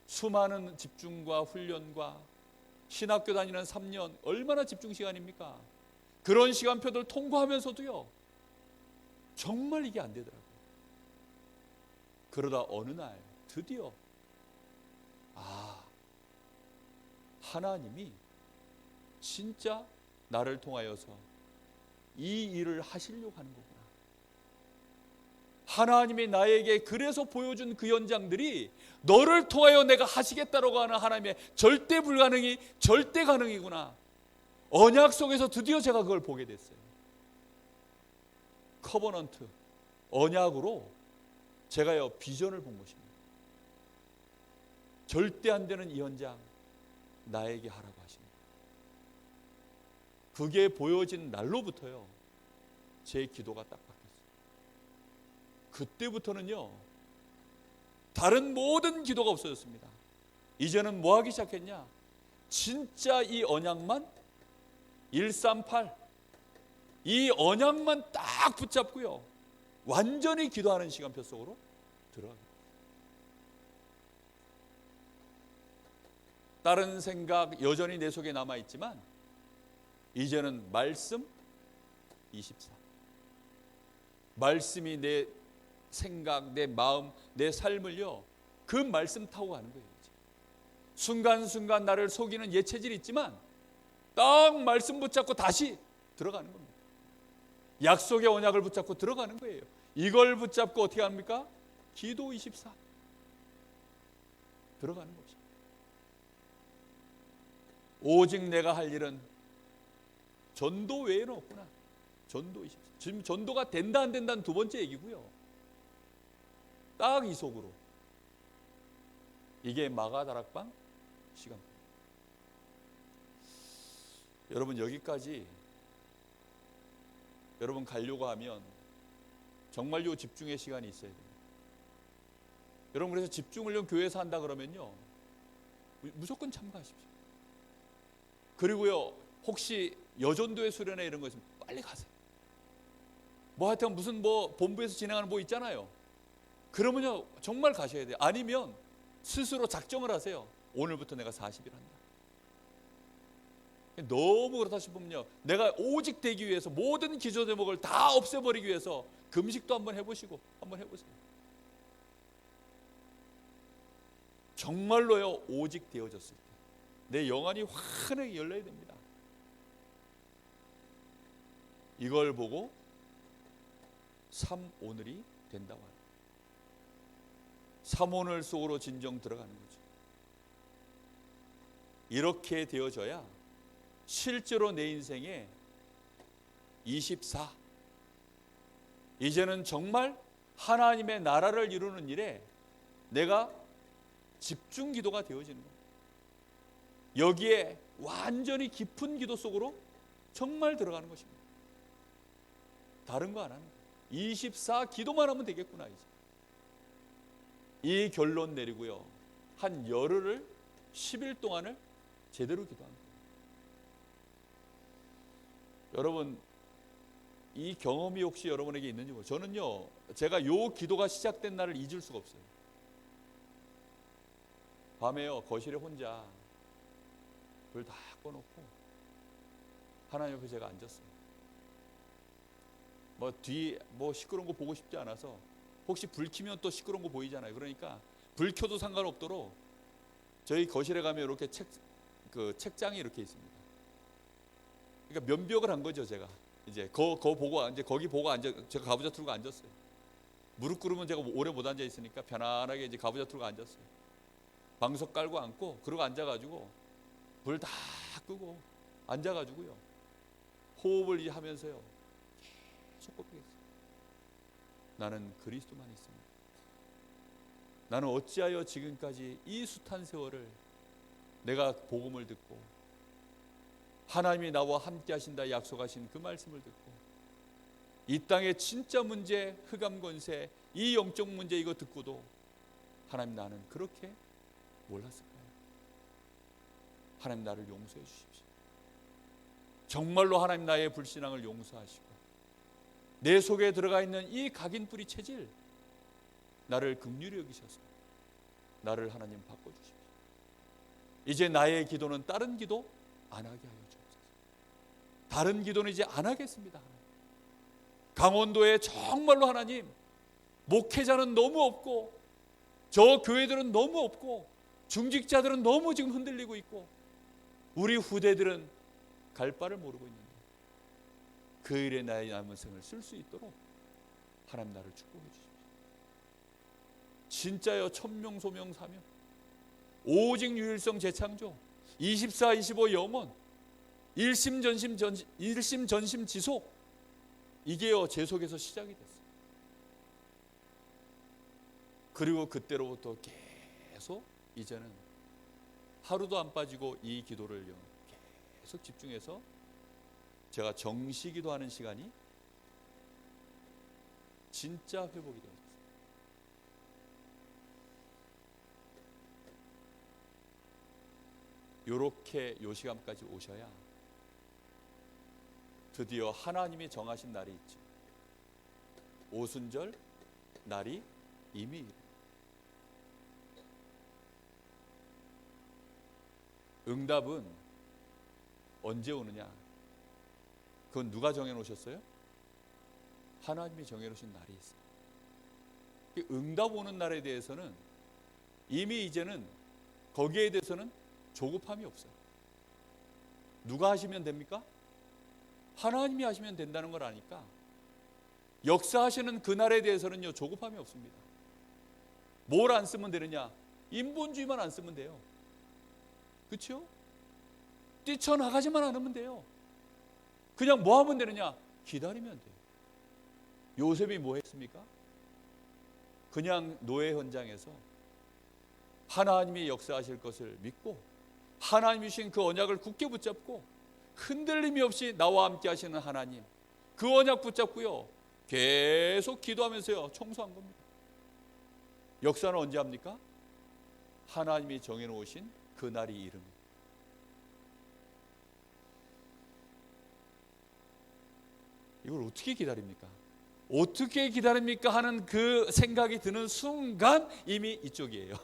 수많은 집중과 훈련과 신학교 다니는 3년 얼마나 집중 시간입니까? 그런 시간표들 통과하면서도요 정말 이게 안 되더라고요. 그러다 어느 날 드디어 하나님이 진짜 나를 통하여서 이 일을 하시려고 하는 거구나. 하나님이 나에게 그래서 보여준 그 현장들이 너를 통하여 내가 하시겠다라고 하는 하나님의 절대 불가능이 절대 가능이구나. 언약 속에서 드디어 제가 그걸 보게 됐어요. 커버넌트, 언약으로 제가요 비전을 본 것입니다. 절대 안 되는 이 현장 나에게 하라고 하십니다. 그게 보여진 날로부터요 제 기도가 딱 바뀌었어요. 그때부터는요 다른 모든 기도가 없어졌습니다. 이제는 뭐 하기 시작했냐, 진짜 이 언약만 138 이 언약만 딱 붙잡고요 완전히 기도하는 시간표 속으로 들어갑니다. 다른 생각 여전히 내 속에 남아있지만 이제는 말씀 24 말씀이 내 생각, 내 마음, 내 삶을요 그 말씀 타고 가는 거예요. 이제. 순간순간 나를 속이는 옛 체질이 있지만 딱 말씀 붙잡고 다시 들어가는 겁니다. 약속의 언약을 붙잡고 들어가는 거예요. 이걸 붙잡고 어떻게 합니까? 기도 24 들어가는 거죠. 오직 내가 할 일은 전도 외에는 없구나. 전도 24 지금 전도가 된다 안 된다는 두 번째 얘기고요. 딱 이 속으로 이게 마가다락방 시간. 여러분 여기까지 여러분 가려고 하면 정말 요 집중의 시간이 있어야 돼요. 여러분 그래서 집중을 좀 교회에서 한다 그러면요 무조건 참가하십시오. 그리고요 혹시 여전도의 수련회 이런 거 있으면 빨리 가세요. 뭐 하여튼 무슨 뭐 본부에서 진행하는 뭐 있잖아요. 그러면요 정말 가셔야 돼요. 아니면 스스로 작정을 하세요. 오늘부터 내가 40일 한다. 너무 그렇다 싶으면요, 내가 오직 되기 위해서 모든 기도 제목을 다 없애버리기 위해서 금식도 한번 해보시고, 한번 해보세요. 정말로요, 오직 되어졌을 때 내 영안이 환하게 열려야 됩니다. 이걸 보고 삼오늘이 된다고 합니다. 삼오늘 속으로 진정 들어가는 거죠. 이렇게 되어져야 실제로 내 인생에 24, 이제는 정말 하나님의 나라를 이루는 일에 내가 집중 기도가 되어지는 거예요. 여기에 완전히 깊은 기도 속으로 정말 들어가는 것입니다. 다른 거 안 하는 거예요. 24 기도만 하면 되겠구나. 이제 이 결론 내리고요, 한 열흘을 10일 동안을 제대로 기도합니다. 여러분, 이 경험이 혹시 여러분에게 있는지 모르겠어요. 저는요, 제가 요 기도가 시작된 날을 잊을 수가 없어요. 밤에요, 거실에 혼자 불 다 꺼놓고 하나님 옆에 제가 앉았어요. 뭐 시끄러운 거 보고 싶지 않아서, 혹시 불 켜면 또 시끄러운 거 보이잖아요. 그러니까 불 켜도 상관없도록 저희 거실에 가면 이렇게 책장이 이렇게 있습니다. 그러니까 면벽을 한 거죠. 제가 이제 거기 보고 앉아, 제가 가부좌 틀고 앉았어요. 무릎 꿇으면 제가 오래 못 앉아 있으니까 편안하게 이제 가부좌 틀고 앉았어요. 방석 깔고 앉고, 그러고 앉아가지고 불 다 끄고 앉아가지고요, 호흡을 이제 하면서요, 계속 꼽히겠어요. 나는 그리스도만 있습니다. 나는 어찌하여 지금까지 이 숱한 세월을 내가 복음을 듣고 하나님이 나와 함께 하신다 약속하신 그 말씀을 듣고 이 땅의 진짜 문제, 흑암 권세, 이 영적 문제 이거 듣고도 하나님, 나는 그렇게 몰랐을까요? 하나님, 나를 용서해 주십시오. 정말로 하나님, 나의 불신앙을 용서하시고 내 속에 들어가 있는 이 각인뿌리 체질, 나를 긍휼히 여기셔서 나를 하나님 바꿔주십시오. 이제 나의 기도는 다른 기도 안 하게 하여 주옵소서. 다른 기도는 이제 안 하겠습니다. 강원도에 정말로 하나님, 목회자는 너무 없고 저 교회들은 너무 없고 중직자들은 너무 지금 흔들리고 있고 우리 후대들은 갈 바를 모르고 있는데 그 일에 나의 남은 생을 쓸 수 있도록 하나님, 나를 축복해 주십시오. 진짜요, 천명소명 사명, 오직 유일성 재창조, 24, 25 영원, 일심전심 지속, 이게요 제 속에서 시작이 됐어요. 그리고 그때로부터 계속 이제는 하루도 안 빠지고 이 기도를요 계속 집중해서 제가 정시 기도하는 시간이 진짜 회복이 되었어요. 요렇게 요 시간까지 오셔야 드디어 하나님이 정하신 날이 있죠. 오순절 날이 이미 응답은 언제 오느냐? 그건 누가 정해놓으셨어요? 하나님이 정해놓으신 날이 있어요. 응답 오는 날에 대해서는 이미 이제는 거기에 대해서는 조급함이 없어요. 누가 하시면 됩니까? 하나님이 하시면 된다는 걸 아니까 역사하시는 그 날에 대해서는요 조급함이 없습니다. 뭘 안 쓰면 되느냐? 인본주의만 안 쓰면 돼요. 그렇죠? 뛰쳐나가지만 않으면 돼요. 그냥 뭐 하면 되느냐? 기다리면 돼요. 요셉이 뭐 했습니까? 그냥 노예 현장에서 하나님이 역사하실 것을 믿고 하나님이 주신 그 언약을 굳게 붙잡고 흔들림이 없이 나와 함께 하시는 하나님, 그 언약 붙잡고요 계속 기도하면서요 청소한 겁니다. 역사는 언제 합니까? 하나님이 정해놓으신 그날이 이릅니다. 이걸 어떻게 기다립니까? 어떻게 기다립니까? 하는 그 생각이 드는 순간 이미 이쪽이에요.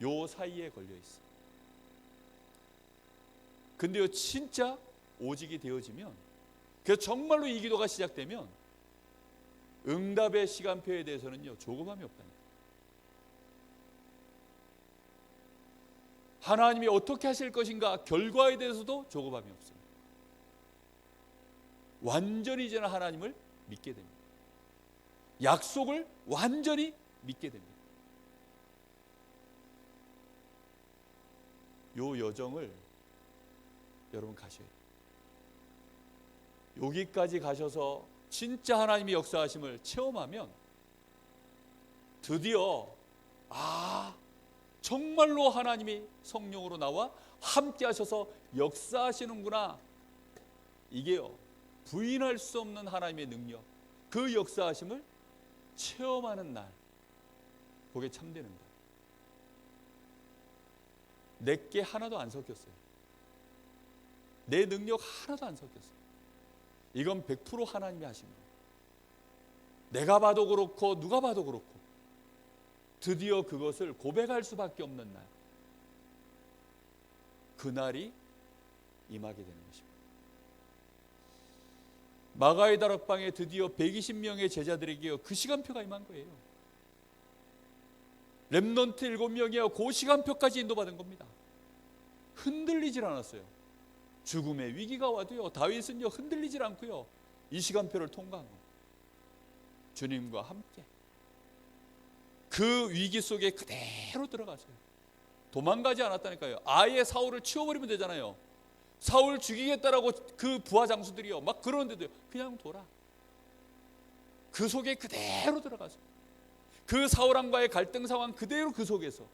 요 사이에 걸려 있어요. 근데요, 진짜 오직이 되어지면, 그래서 정말로 이 기도가 시작되면 응답의 시간표에 대해서는요, 조급함이 없다니까. 하나님이 어떻게 하실 것인가 결과에 대해서도 조급함이 없어요. 완전히 이제는 하나님을 믿게 됩니다. 약속을 완전히 믿게 됩니다. 요 여정을 여러분 가셔야 돼요. 여기까지 가셔서 진짜 하나님의 역사하심을 체험하면 드디어 정말로 하나님이 성령으로 나와 함께 하셔서 역사하시는구나. 이게요, 부인할 수 없는 하나님의 능력, 그 역사하심을 체험하는 날, 그게 참되는 날. 내게 하나도 안 섞였어요. 내 능력 하나도 안 섞였어요. 이건 100% 하나님이 하신 거예요. 내가 봐도 그렇고 누가 봐도 그렇고 드디어 그것을 고백할 수밖에 없는 날, 그날이 임하게 되는 것입니다. 마가의 다락방에 드디어 120명의 제자들에게 그 시간표가 임한 거예요. 렘넌트 7명이야 그 시간표까지 인도받은 겁니다. 흔들리질 않았어요. 죽음의 위기가 와도요, 다윗은요 흔들리질 않고요, 이 시간표를 통과한 겁니다. 주님과 함께 그 위기 속에 그대로 들어가세요. 도망가지 않았다니까요. 아예 사울을 치워버리면 되잖아요. 사울 죽이겠다라고 그 부하 장수들이요 막 그러는데도요, 그냥 돌아. 그 속에 그대로 들어가세요. 그 사울왕과의 갈등 상황 그대로 그 속에서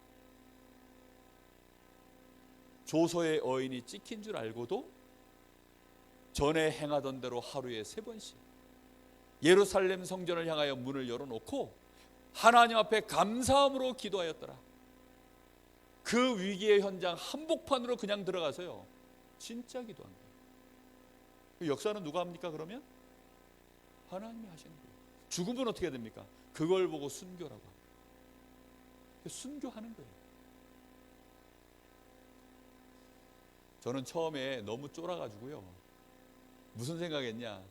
조서의 어인이 찍힌 줄 알고도 전에 행하던 대로 하루에 3번씩 예루살렘 성전을 향하여 문을 열어놓고 하나님 앞에 감사함으로 기도하였더라. 그 위기의 현장 한복판으로 그냥 들어가서요, 진짜 기도한 거예요. 그 역사는 누가 합니까? 그러면 하나님이 하시는 거예요. 죽음은 어떻게 됩니까? 그걸 보고 순교라고 합니다. 순교하는 거예요. 저는 처음에 너무 쫄아가지고요, 무슨 생각했냐,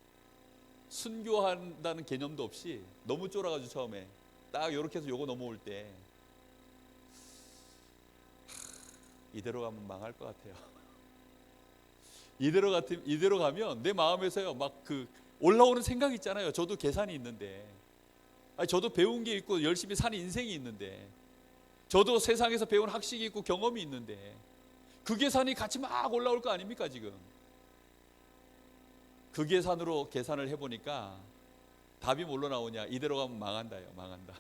순교한다는 개념도 없이 너무 쫄아가지고 처음에 딱 이렇게 해서 요거 넘어올 때 이대로 가면 망할 것 같아요. 이대로 가면 내 마음에서요 막 그 올라오는 생각 있잖아요. 저도 계산이 있는데, 저도 배운 게 있고 열심히 사는 인생이 있는데, 저도 세상에서 배운 학식이 있고 경험이 있는데, 그 계산이 같이 막 올라올 거 아닙니까 지금. 그 계산으로 계산을 해보니까 답이 뭘로 나오냐, 이대로 가면 망한다요. 망한다.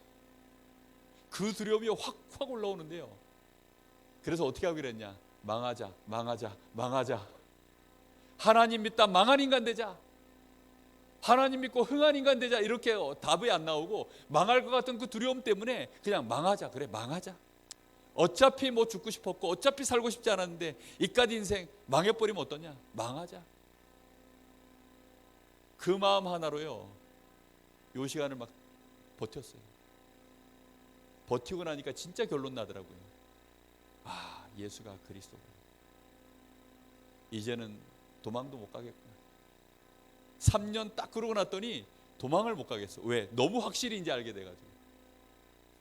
그 두려움이 확 올라오는데요, 그래서 어떻게 하기로 했냐, 망하자. 하나님 믿다 망한 인간 되자. 하나님 믿고 흥한 인간 되자. 이렇게 답이 안 나오고 망할 것 같은 그 두려움 때문에 그냥 망하자. 그래, 망하자. 어차피 뭐 죽고 싶었고 어차피 살고 싶지 않았는데 이깟 인생 망해버리면 어떠냐, 망하자. 그 마음 하나로요, 요 시간을 막 버텼어요. 버티고 나니까 진짜 결론 나더라고요. 예수가 그리스도구나. 이제는 도망도 못 가겠구나. 3년 딱 그러고 났더니 도망을 못 가겠어. 왜? 너무 확실히 이제 알게 돼가지고,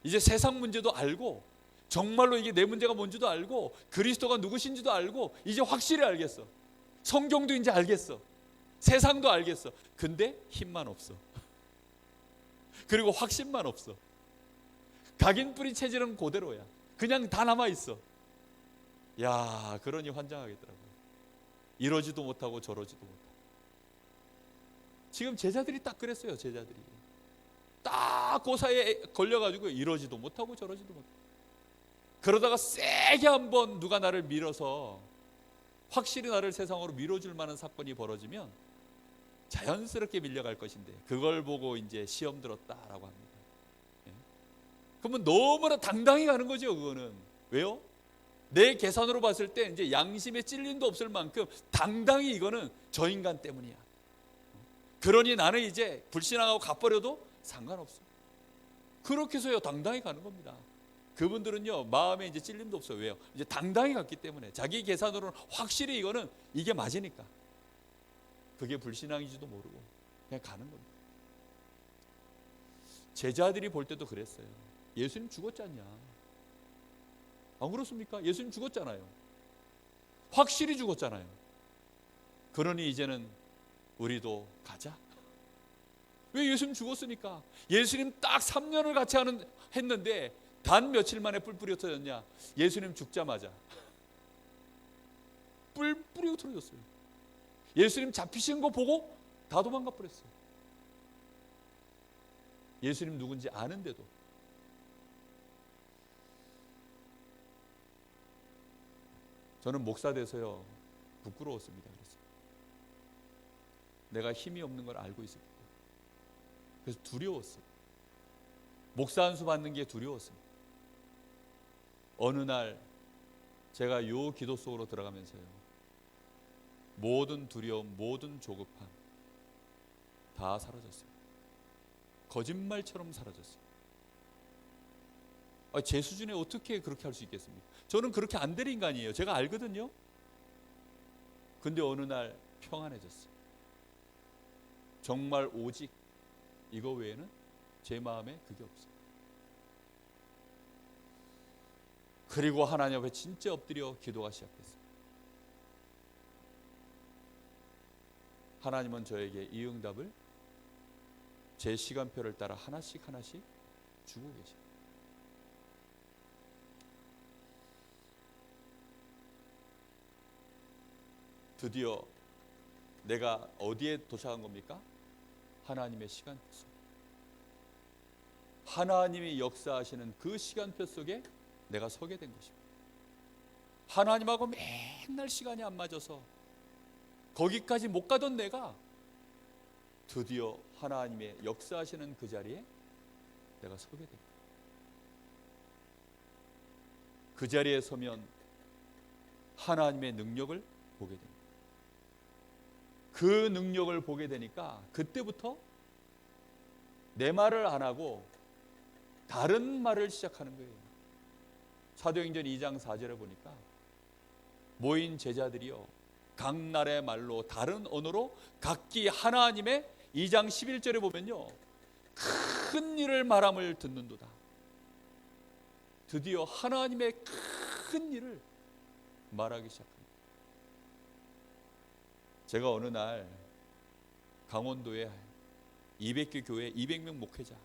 이제 세상 문제도 알고 정말로 이게 내 문제가 뭔지도 알고 그리스도가 누구신지도 알고 이제 확실히 알겠어. 성경도 이제 알겠어. 세상도 알겠어. 근데 힘만 없어. 그리고 확신만 없어. 각인 뿌리 체질은 그대로야. 그냥 다 남아있어. 야, 그러니 환장하겠더라고요. 이러지도 못하고 저러지도 못하고. 지금 제자들이 딱 그랬어요. 제자들이 딱 그 사이에 걸려가지고 이러지도 못하고 저러지도 못하고, 그러다가 세게 한번 누가 나를 밀어서 확실히 나를 세상으로 밀어줄 만한 사건이 벌어지면 자연스럽게 밀려갈 것인데, 그걸 보고 이제 시험 들었다라고 합니다. 그러면 너무나 당당히 가는 거죠. 그거는 왜요? 내 계산으로 봤을 때 이제 양심에 찔림도 없을 만큼 당당히 이거는 저 인간 때문이야. 그러니 나는 이제 불신앙하고 갚버려도 상관없어. 그렇게 해서요 당당히 가는 겁니다. 그분들은요 마음에 이제 찔림도 없어요. 왜요? 이제 당당히 갔기 때문에 자기 계산으로는 확실히 이게 맞으니까. 그게 불신앙인지도 모르고 그냥 가는 겁니다. 제자들이 볼 때도 그랬어요. 예수님 죽었지 않냐? 안 그렇습니까? 예수님 죽었잖아요. 확실히 죽었잖아요. 그러니 이제는 우리도 가자. 왜? 예수님 죽었으니까. 예수님 딱 3년을 같이 했는데 단 며칠 만에 뿔뿔이 흩어졌냐? 예수님 죽자마자 뿔뿔이 흩어졌어요. 예수님 잡히신 거 보고 다 도망가 버렸어요. 예수님 누군지 아는데도. 저는 목사 돼서요 부끄러웠습니다. 그래서 내가 힘이 없는 걸 알고 있었기 때문에. 그래서 두려웠어요. 목사 한 수 받는 게 두려웠습니다. 어느 날 제가 요 기도 속으로 들어가면서요 모든 두려움, 모든 조급함 다 사라졌어요. 거짓말처럼 사라졌어요. 제 수준에 어떻게 그렇게 할 수 있겠습니까? 저는 그렇게 안 될 인간이에요. 제가 알거든요. 근데 어느 날 평안해졌어요. 정말 오직 이거 외에는 제 마음에 그게 없어요. 그리고 하나님 앞에 진짜 엎드려 기도가 시작됐어요. 하나님은 저에게 이 응답을 제 시간표를 따라 하나씩 주고 계십니다. 드디어 내가 어디에 도착한 겁니까? 하나님의 시간표 속. 하나님이 역사하시는 그 시간표 속에 내가 서게 된 것입니다. 하나님하고 맨날 시간이 안 맞아서 거기까지 못 가던 내가 드디어 하나님의 역사하시는 그 자리에 내가 서게 됩니다. 그 자리에 서면 하나님의 능력을 보게 됩니다. 그 능력을 보게 되니까 그때부터 내 말을 안 하고 다른 말을 시작하는 거예요. 사도행전 2장 4절에 보니까 모인 제자들이요 각 나라의 말로 다른 언어로 각기 하나님의 2장 11절에 보면요 큰 일을 말함을 듣는도다. 드디어 하나님의 큰 일을 말하기 시작합니다. 제가 어느 날 강원도에 200개 교회 200명 목회자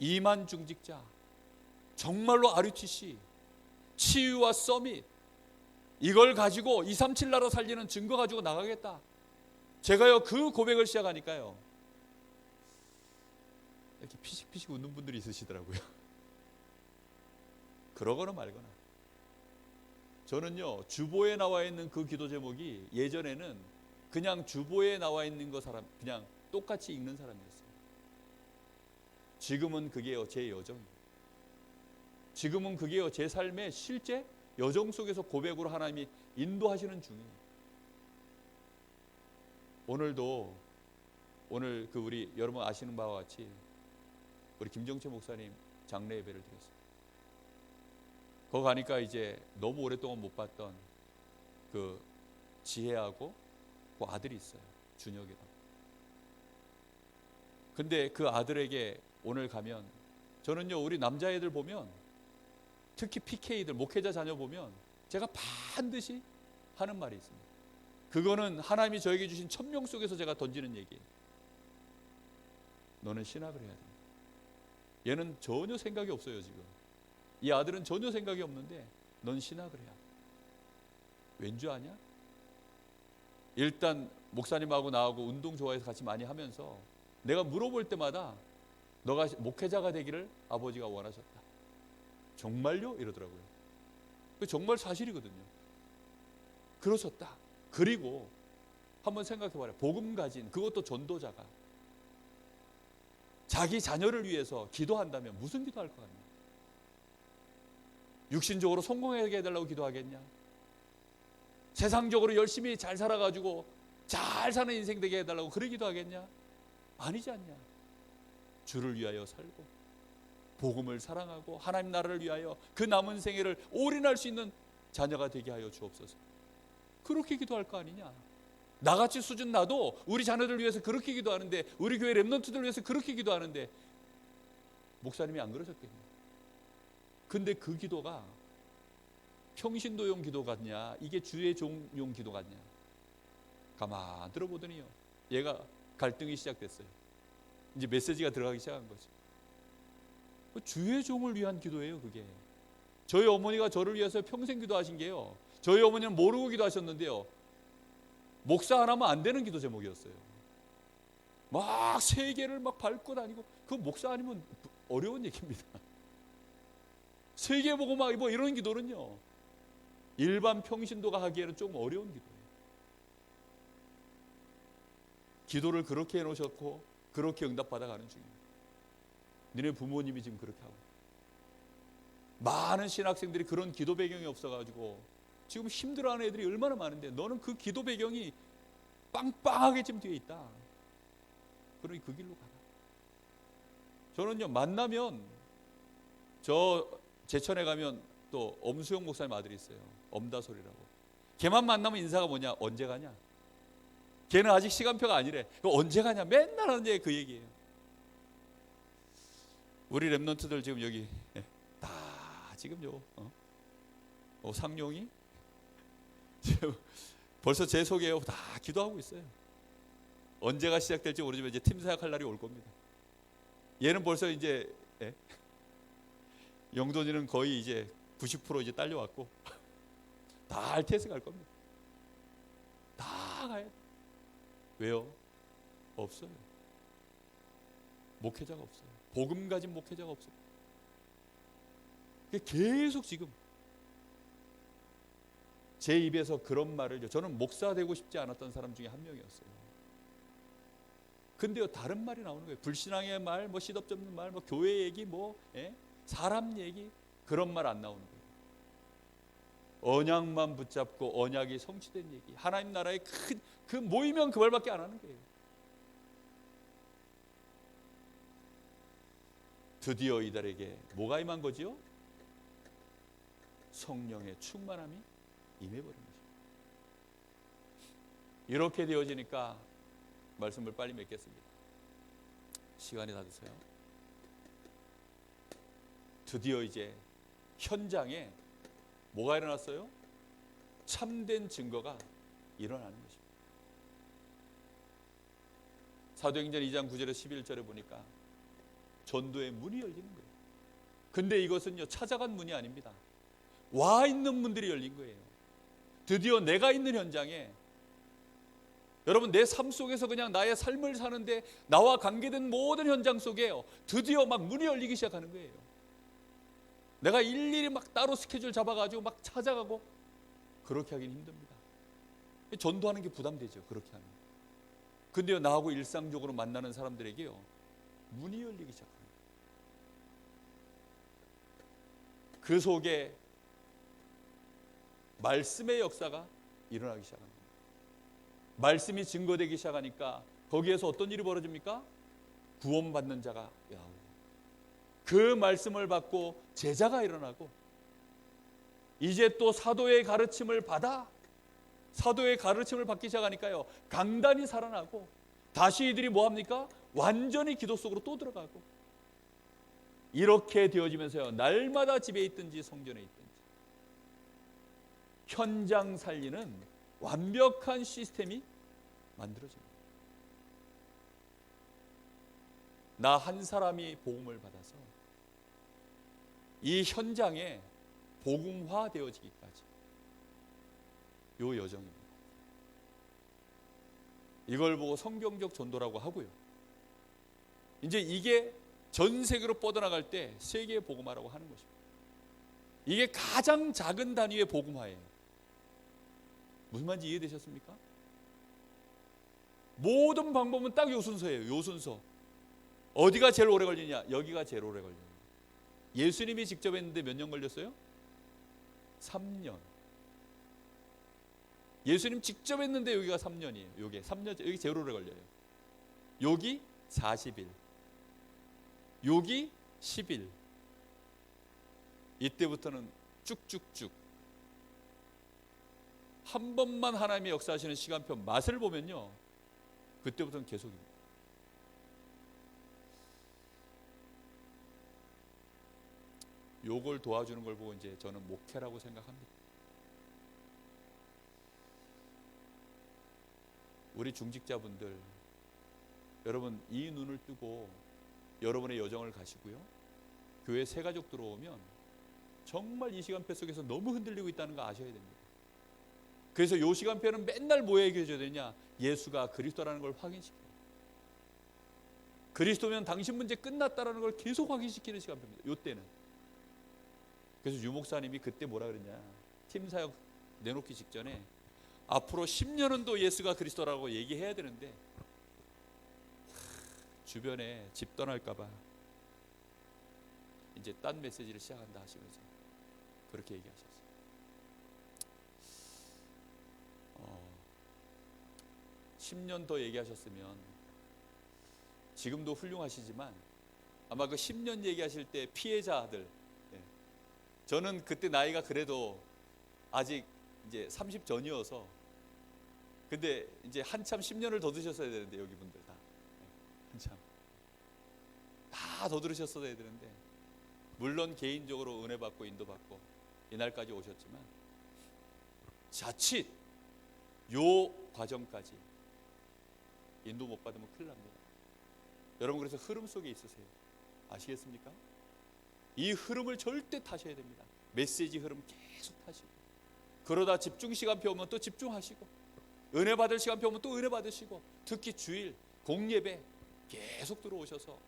2만 중직자 정말로 RUTC 치유와 서밋 이걸 가지고 237 나라 살리는 증거 가지고 나가겠다. 제가요 그 고백을 시작하니까요 이렇게 피식피식 웃는 분들이 있으시더라고요. 그러거나 말거나. 저는요 주보에 나와 있는 그 기도 제목이 예전에는 그냥 주보에 나와 있는 거 사람 그냥 똑같이 읽는 사람이었어요. 지금은 그게요 제 여정입니다. 지금은 그게요 제 삶의 실제 여정 속에서 고백으로 하나님이 인도하시는 중이에요. 오늘도 오늘 그 우리 여러분 아시는 바와 같이 우리 김정채 목사님 장례 예배를 드렸어요. 거기 가니까 이제 너무 오랫동안 못 봤던 그 지혜하고 그 아들이 있어요. 준혁이라고. 근데 그 아들에게 오늘 가면 저는요 우리 남자애들 보면 특히 PK들 목회자 자녀 보면 제가 반드시 하는 말이 있습니다. 그거는 하나님이 저에게 주신 천명 속에서 제가 던지는 얘기예요. 너는 신학을 해야 된다. 얘는 전혀 생각이 없어요. 지금 이 아들은 전혀 생각이 없는데 넌 신학을 해야 돼. 왠지 아냐? 일단 목사님하고 나하고 운동 좋아해서 같이 많이 하면서 내가 물어볼 때마다 너가 목회자가 되기를 아버지가 원하셨다. 정말요? 이러더라고요. 정말 사실이거든요. 그러셨다. 그리고 한번 생각해봐라. 복음 가진 그것도 전도자가 자기 자녀를 위해서 기도한다면 무슨 기도할 것 같냐? 육신적으로 성공하게 해달라고 기도하겠냐? 세상적으로 열심히 잘 살아가지고 잘 사는 인생 되게 해달라고 그래 기도하겠냐? 아니지 않냐? 주를 위하여 살고 복음을 사랑하고 하나님 나라를 위하여 그 남은 생애를 올인할 수 있는 자녀가 되게 하여 주옵소서. 그렇게 기도할 거 아니냐. 나같이 수준 나도 우리 자녀들 위해서 그렇게 기도하는데, 우리 교회 렘넌트들 위해서 그렇게 기도하는데 목사님이 안 그러셨겠냐. 근데 그 기도가 평신도용 기도 같냐, 이게 주의 종용 기도 같냐. 가만 들어보더니요, 얘가 갈등이 시작됐어요. 이제 메시지가 들어가기 시작한 거죠. 주의 종을 위한 기도예요. 그게 저희 어머니가 저를 위해서 평생 기도하신 게요, 저희 어머니는 모르고 기도하셨는데요, 목사 하나면 안 되는 기도 제목이었어요. 막 세계를 막 밟고 다니고, 그 목사 아니면 어려운 얘기입니다. 세계 보고 막 뭐 이런 기도는요, 일반 평신도가 하기에는 좀 어려운 기도예요. 기도를 그렇게 해놓으셨고 그렇게 응답받아가는 중입니다. 너네 부모님이 지금 그렇게 하고, 많은 신학생들이 그런 기도 배경이 없어가지고 지금 힘들어하는 애들이 얼마나 많은데, 너는 그 기도 배경이 빵빵하게 지금 뒤에 있다. 그러니 그 길로 가라. 저는요, 만나면, 저 제천에 가면 또 엄수영 목사님 아들이 있어요. 엄다솔이라고. 걔만 만나면 인사가 뭐냐, 언제 가냐. 걔는 아직 시간표가 아니래. 언제 가냐, 맨날 하는 얘기 그 얘기예요. 우리 렘넌트들 지금 여기 다 지금 상용이 지금 벌써 제 속에 다 기도하고 있어요. 언제가 시작될지 모르지만 이제 팀 사역할 날이 올 겁니다. 얘는 벌써 이제 영돈이는 거의 이제 90% 이제 딸려왔고 다 RTS 갈 겁니다. 다 가요. 왜요? 없어요. 목회자가 없어요. 복음 가진 목회자가 없어요. 계속 지금 제 입에서 그런 말을, 저는 목사 되고 싶지 않았던 사람 중에 한 명이었어요. 근데요, 다른 말이 나오는 거예요. 불신앙의 말, 뭐 시덥없는 말, 뭐 교회 얘기, 사람 얘기, 그런 말 안 나오는 거예요. 언약만 붙잡고 언약이 성취된 얘기, 하나님 나라의 그 모이면 그 말밖에 안 하는 거예요. 드디어 이들에게 뭐가 임한 거지요? 성령의 충만함이 임해버린 거죠. 이렇게 되어지니까 말씀을 빨리 맺겠습니다. 시간이 다 됐어요. 드디어 이제 현장에 뭐가 일어났어요? 참된 증거가 일어나는 것입니다. 사도행전 2장 9절에 11절에 보니까 전도의 문이 열리는 거예요. 근데 이것은요, 찾아간 문이 아닙니다. 와 있는 문들이 열린 거예요. 드디어 내가 있는 현장에, 여러분, 내 삶 속에서 그냥 나의 삶을 사는데 나와 관계된 모든 현장 속에 드디어 막 문이 열리기 시작하는 거예요. 내가 일일이 막 따로 스케줄 잡아가지고 막 찾아가고 그렇게 하긴 힘듭니다. 전도하는 게 부담되죠, 그렇게 하면. 근데요, 나하고 일상적으로 만나는 사람들에게요, 문이 열리기 시작합니다. 그 속에 말씀의 역사가 일어나기 시작합니다. 말씀이 증거되기 시작하니까 거기에서 어떤 일이 벌어집니까? 구원받는 자가 나오고, 그 말씀을 받고 제자가 일어나고, 이제 또 사도의 가르침을 받아, 사도의 가르침을 받기 시작하니까요, 강단이 살아나고, 다시 이들이 뭐합니까? 완전히 기도 속으로 또 들어가고, 이렇게 되어지면서요, 날마다 집에 있든지 성전에 있든지 현장 살리는 완벽한 시스템이 만들어집니다. 나 한 사람이 복음을 받아서 이 현장에 복음화 되어지기까지 요 여정입니다. 이걸 보고 성경적 전도라고 하고요, 이제 이게 전 세계로 뻗어나갈 때 세계 복음화라고 하는 것입니다. 이게 가장 작은 단위의 복음화예요. 무슨 말인지 이해되셨습니까? 모든 방법은 딱 요 순서예요. 요 순서. 어디가 제일 오래 걸리냐? 여기가 제일 오래 걸려요. 예수님이 직접 했는데 몇 년 걸렸어요? 3년. 예수님 직접 했는데 여기가 3년이에요. 여기 3년, 여기 제일 오래 걸려요. 여기 40일. 여기 10일. 이때부터는 쭉쭉쭉 한 번만 하나님의 역사하시는 시간표 맛을 보면요, 그때부터는 계속입니다. 요걸 도와주는 걸 보고 이제 저는 목회라고 생각합니다. 우리 중직자분들, 여러분 이 눈을 뜨고 여러분의 여정을 가시고요, 교회 새 가족 들어오면 정말 이 시간표 속에서 너무 흔들리고 있다는 거 아셔야 됩니다. 그래서 이 시간표는 맨날 뭐 얘기해줘야 되냐? 예수가 그리스도라는 걸 확인시켜요. 그리스도면 당신 문제 끝났다라는 걸 계속 확인시키는 시간표입니다. 이때는. 그래서 유 목사님이 그때 뭐라 그랬냐, 팀 사역 내놓기 직전에 앞으로 10년은 또 예수가 그리스도라고 얘기해야 되는데 주변에 집 떠날까 봐 이제 딴 메시지를 시작한다 하시면서 그렇게 얘기하셨어요. 10년 더 얘기하셨으면 지금도 훌륭하시지만 아마 그 10년 얘기하실 때 피해자들, 저는 그때 나이가 그래도 아직 이제 30 전이어서, 근데 이제 한참 10년을 더 드셨어야 되는데, 여기 분들 다 한참 다 더 들으셨어야 되는데, 물론 개인적으로 은혜 받고 인도 받고 이날까지 오셨지만 자칫 요 과정까지 인도 못 받으면 큰일 납니다. 여러분, 그래서 흐름 속에 있으세요. 아시겠습니까? 이 흐름을 절대 타셔야 됩니다. 메시지 흐름 계속 타시고, 그러다 집중 시간표 오면 또 집중하시고, 은혜 받을 시간표 오면 또 은혜 받으시고, 특히 주일 공예배 계속 들어오셔서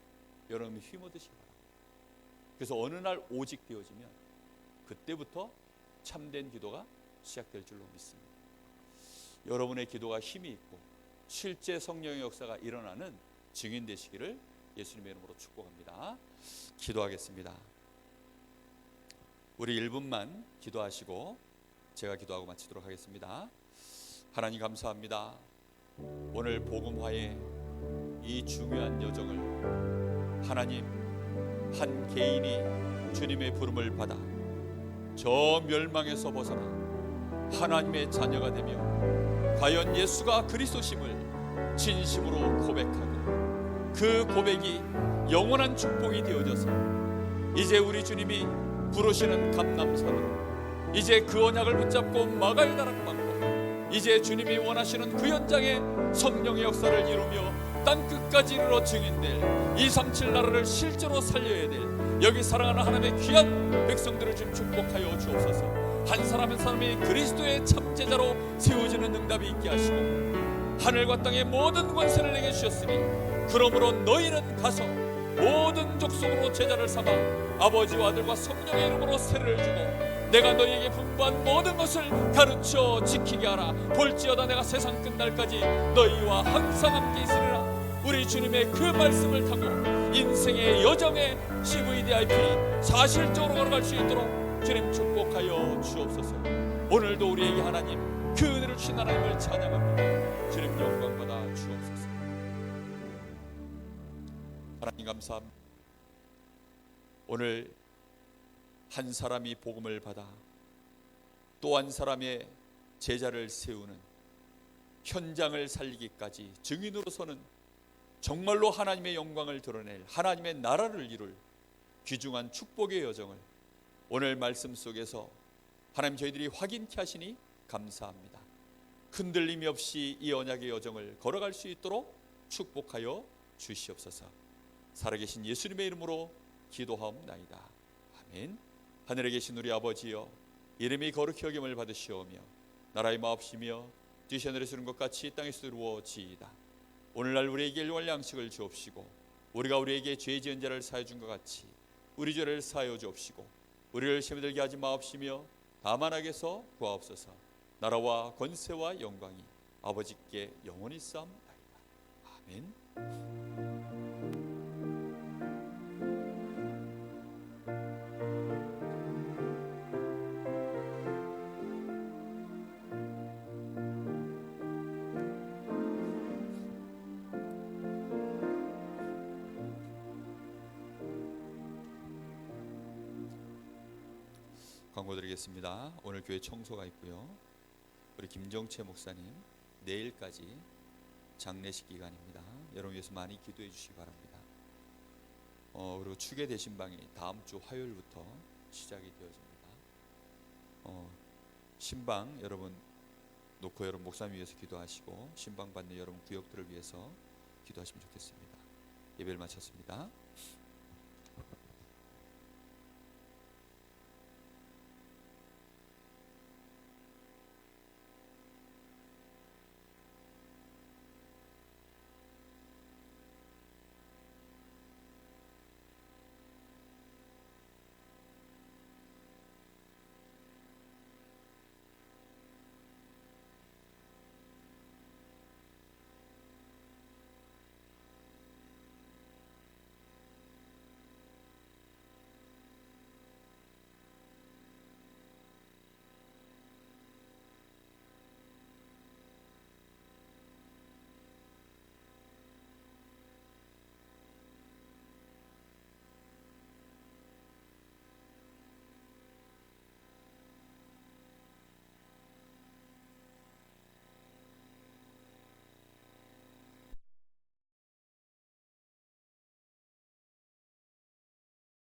여러분이 힘어드시기 바랍니다. 그래서 어느 날 오직 되어지면 그때부터 참된 기도가 시작될 줄로 믿습니다. 여러분의 기도가 힘이 있고 실제 성령의 역사가 일어나는 증인 되시기를 예수님의 이름으로 축복합니다. 기도하겠습니다. 우리 1분만 기도하시고 제가 기도하고 마치도록 하겠습니다. 하나님 감사합니다. 오늘 복음화의 이 중요한 여정을 하나님, 한 개인이 주님의 부름을 받아 저 멸망에서 벗어나 하나님의 자녀가 되며 과연 예수가 그리스도심을 진심으로 고백하고 그 고백이 영원한 축복이 되어져서 이제 우리 주님이 부르시는 감람산으로 이제 그 언약을 붙잡고 마갈다락 받고 이제 주님이 원하시는 그 현장에 성령의 역사를 이루며 땅끝까지 이르러 증인될 237 나라를 실제로 살려야 될 여기 사랑하는 하나님의 귀한 백성들을 좀 축복하여 주옵소서. 한 사람 한 사람이 그리스도의 참제자로 세워지는 응답이 있게 하시고 하늘과 땅의 모든 권세를 내게 주셨으니 그러므로 너희는 가서 모든 족속으로 제자를 삼아 아버지와 아들과 성령의 이름으로 세례를 주고 내가 너희에게 분부한 모든 것을 가르쳐 지키게 하라. 볼지어다 내가 세상 끝날까지 너희와 항상 함께 있으리라. 우리 주님의 그 말씀을 타고 인생의 여정에 CVDIP 사실적으로 걸어갈 수 있도록 주님 축복하여 주옵소서. 오늘도 우리에게 하나님 그 은혜를 주신 하나님을 찬양합니다. 주님 영광받아 주옵소서. 하나님 감사합니다. 오늘 한 사람이 복음을 받아 또 한 사람의 제자를 세우는 현장을 살리기까지 증인으로서는 정말로 하나님의 영광을 드러낼 하나님의 나라를 이룰 귀중한 축복의 여정을 오늘 말씀 속에서 하나님 저희들이 확인케 하시니 감사합니다. 흔들림이 없이 이 언약의 여정을 걸어갈 수 있도록 축복하여 주시옵소서. 살아계신 예수님의 이름으로 기도하옵나이다. 아멘. 하늘에 계신 우리 아버지여, 이름이 거룩히 여김을 받으시오며 나라의 마옵시며 뜻이 하늘에서 이룬 것 같이 땅에서 이루어지이다. 오늘날 우리에게 일용할 양식을 주옵시고 우리가 우리에게 죄 지은 자를 사하여 준 것 같이 우리 죄를 사하여 주옵시고 우리를 시험에 들게 하지 마옵시며 다만 악에서 구하옵소서. 나라와 권세와 영광이 아버지께 영원히 쌓옵나이다. 아멘. 광고드리겠습니다. 오늘 교회 청소가 있고요. 우리 김정채 목사님 내일까지 장례식 기간입니다. 여러분 위해서 많이 기도해 주시기 바랍니다. 그리고 축의 대신방이 다음 주 화요일부터 시작이 되어집니다. 신방 여러분 놓고 여러분 목사님 위해서 기도하시고 신방 받는 여러분 구역들을 위해서 기도하시면 좋겠습니다. 예배를 마쳤습니다.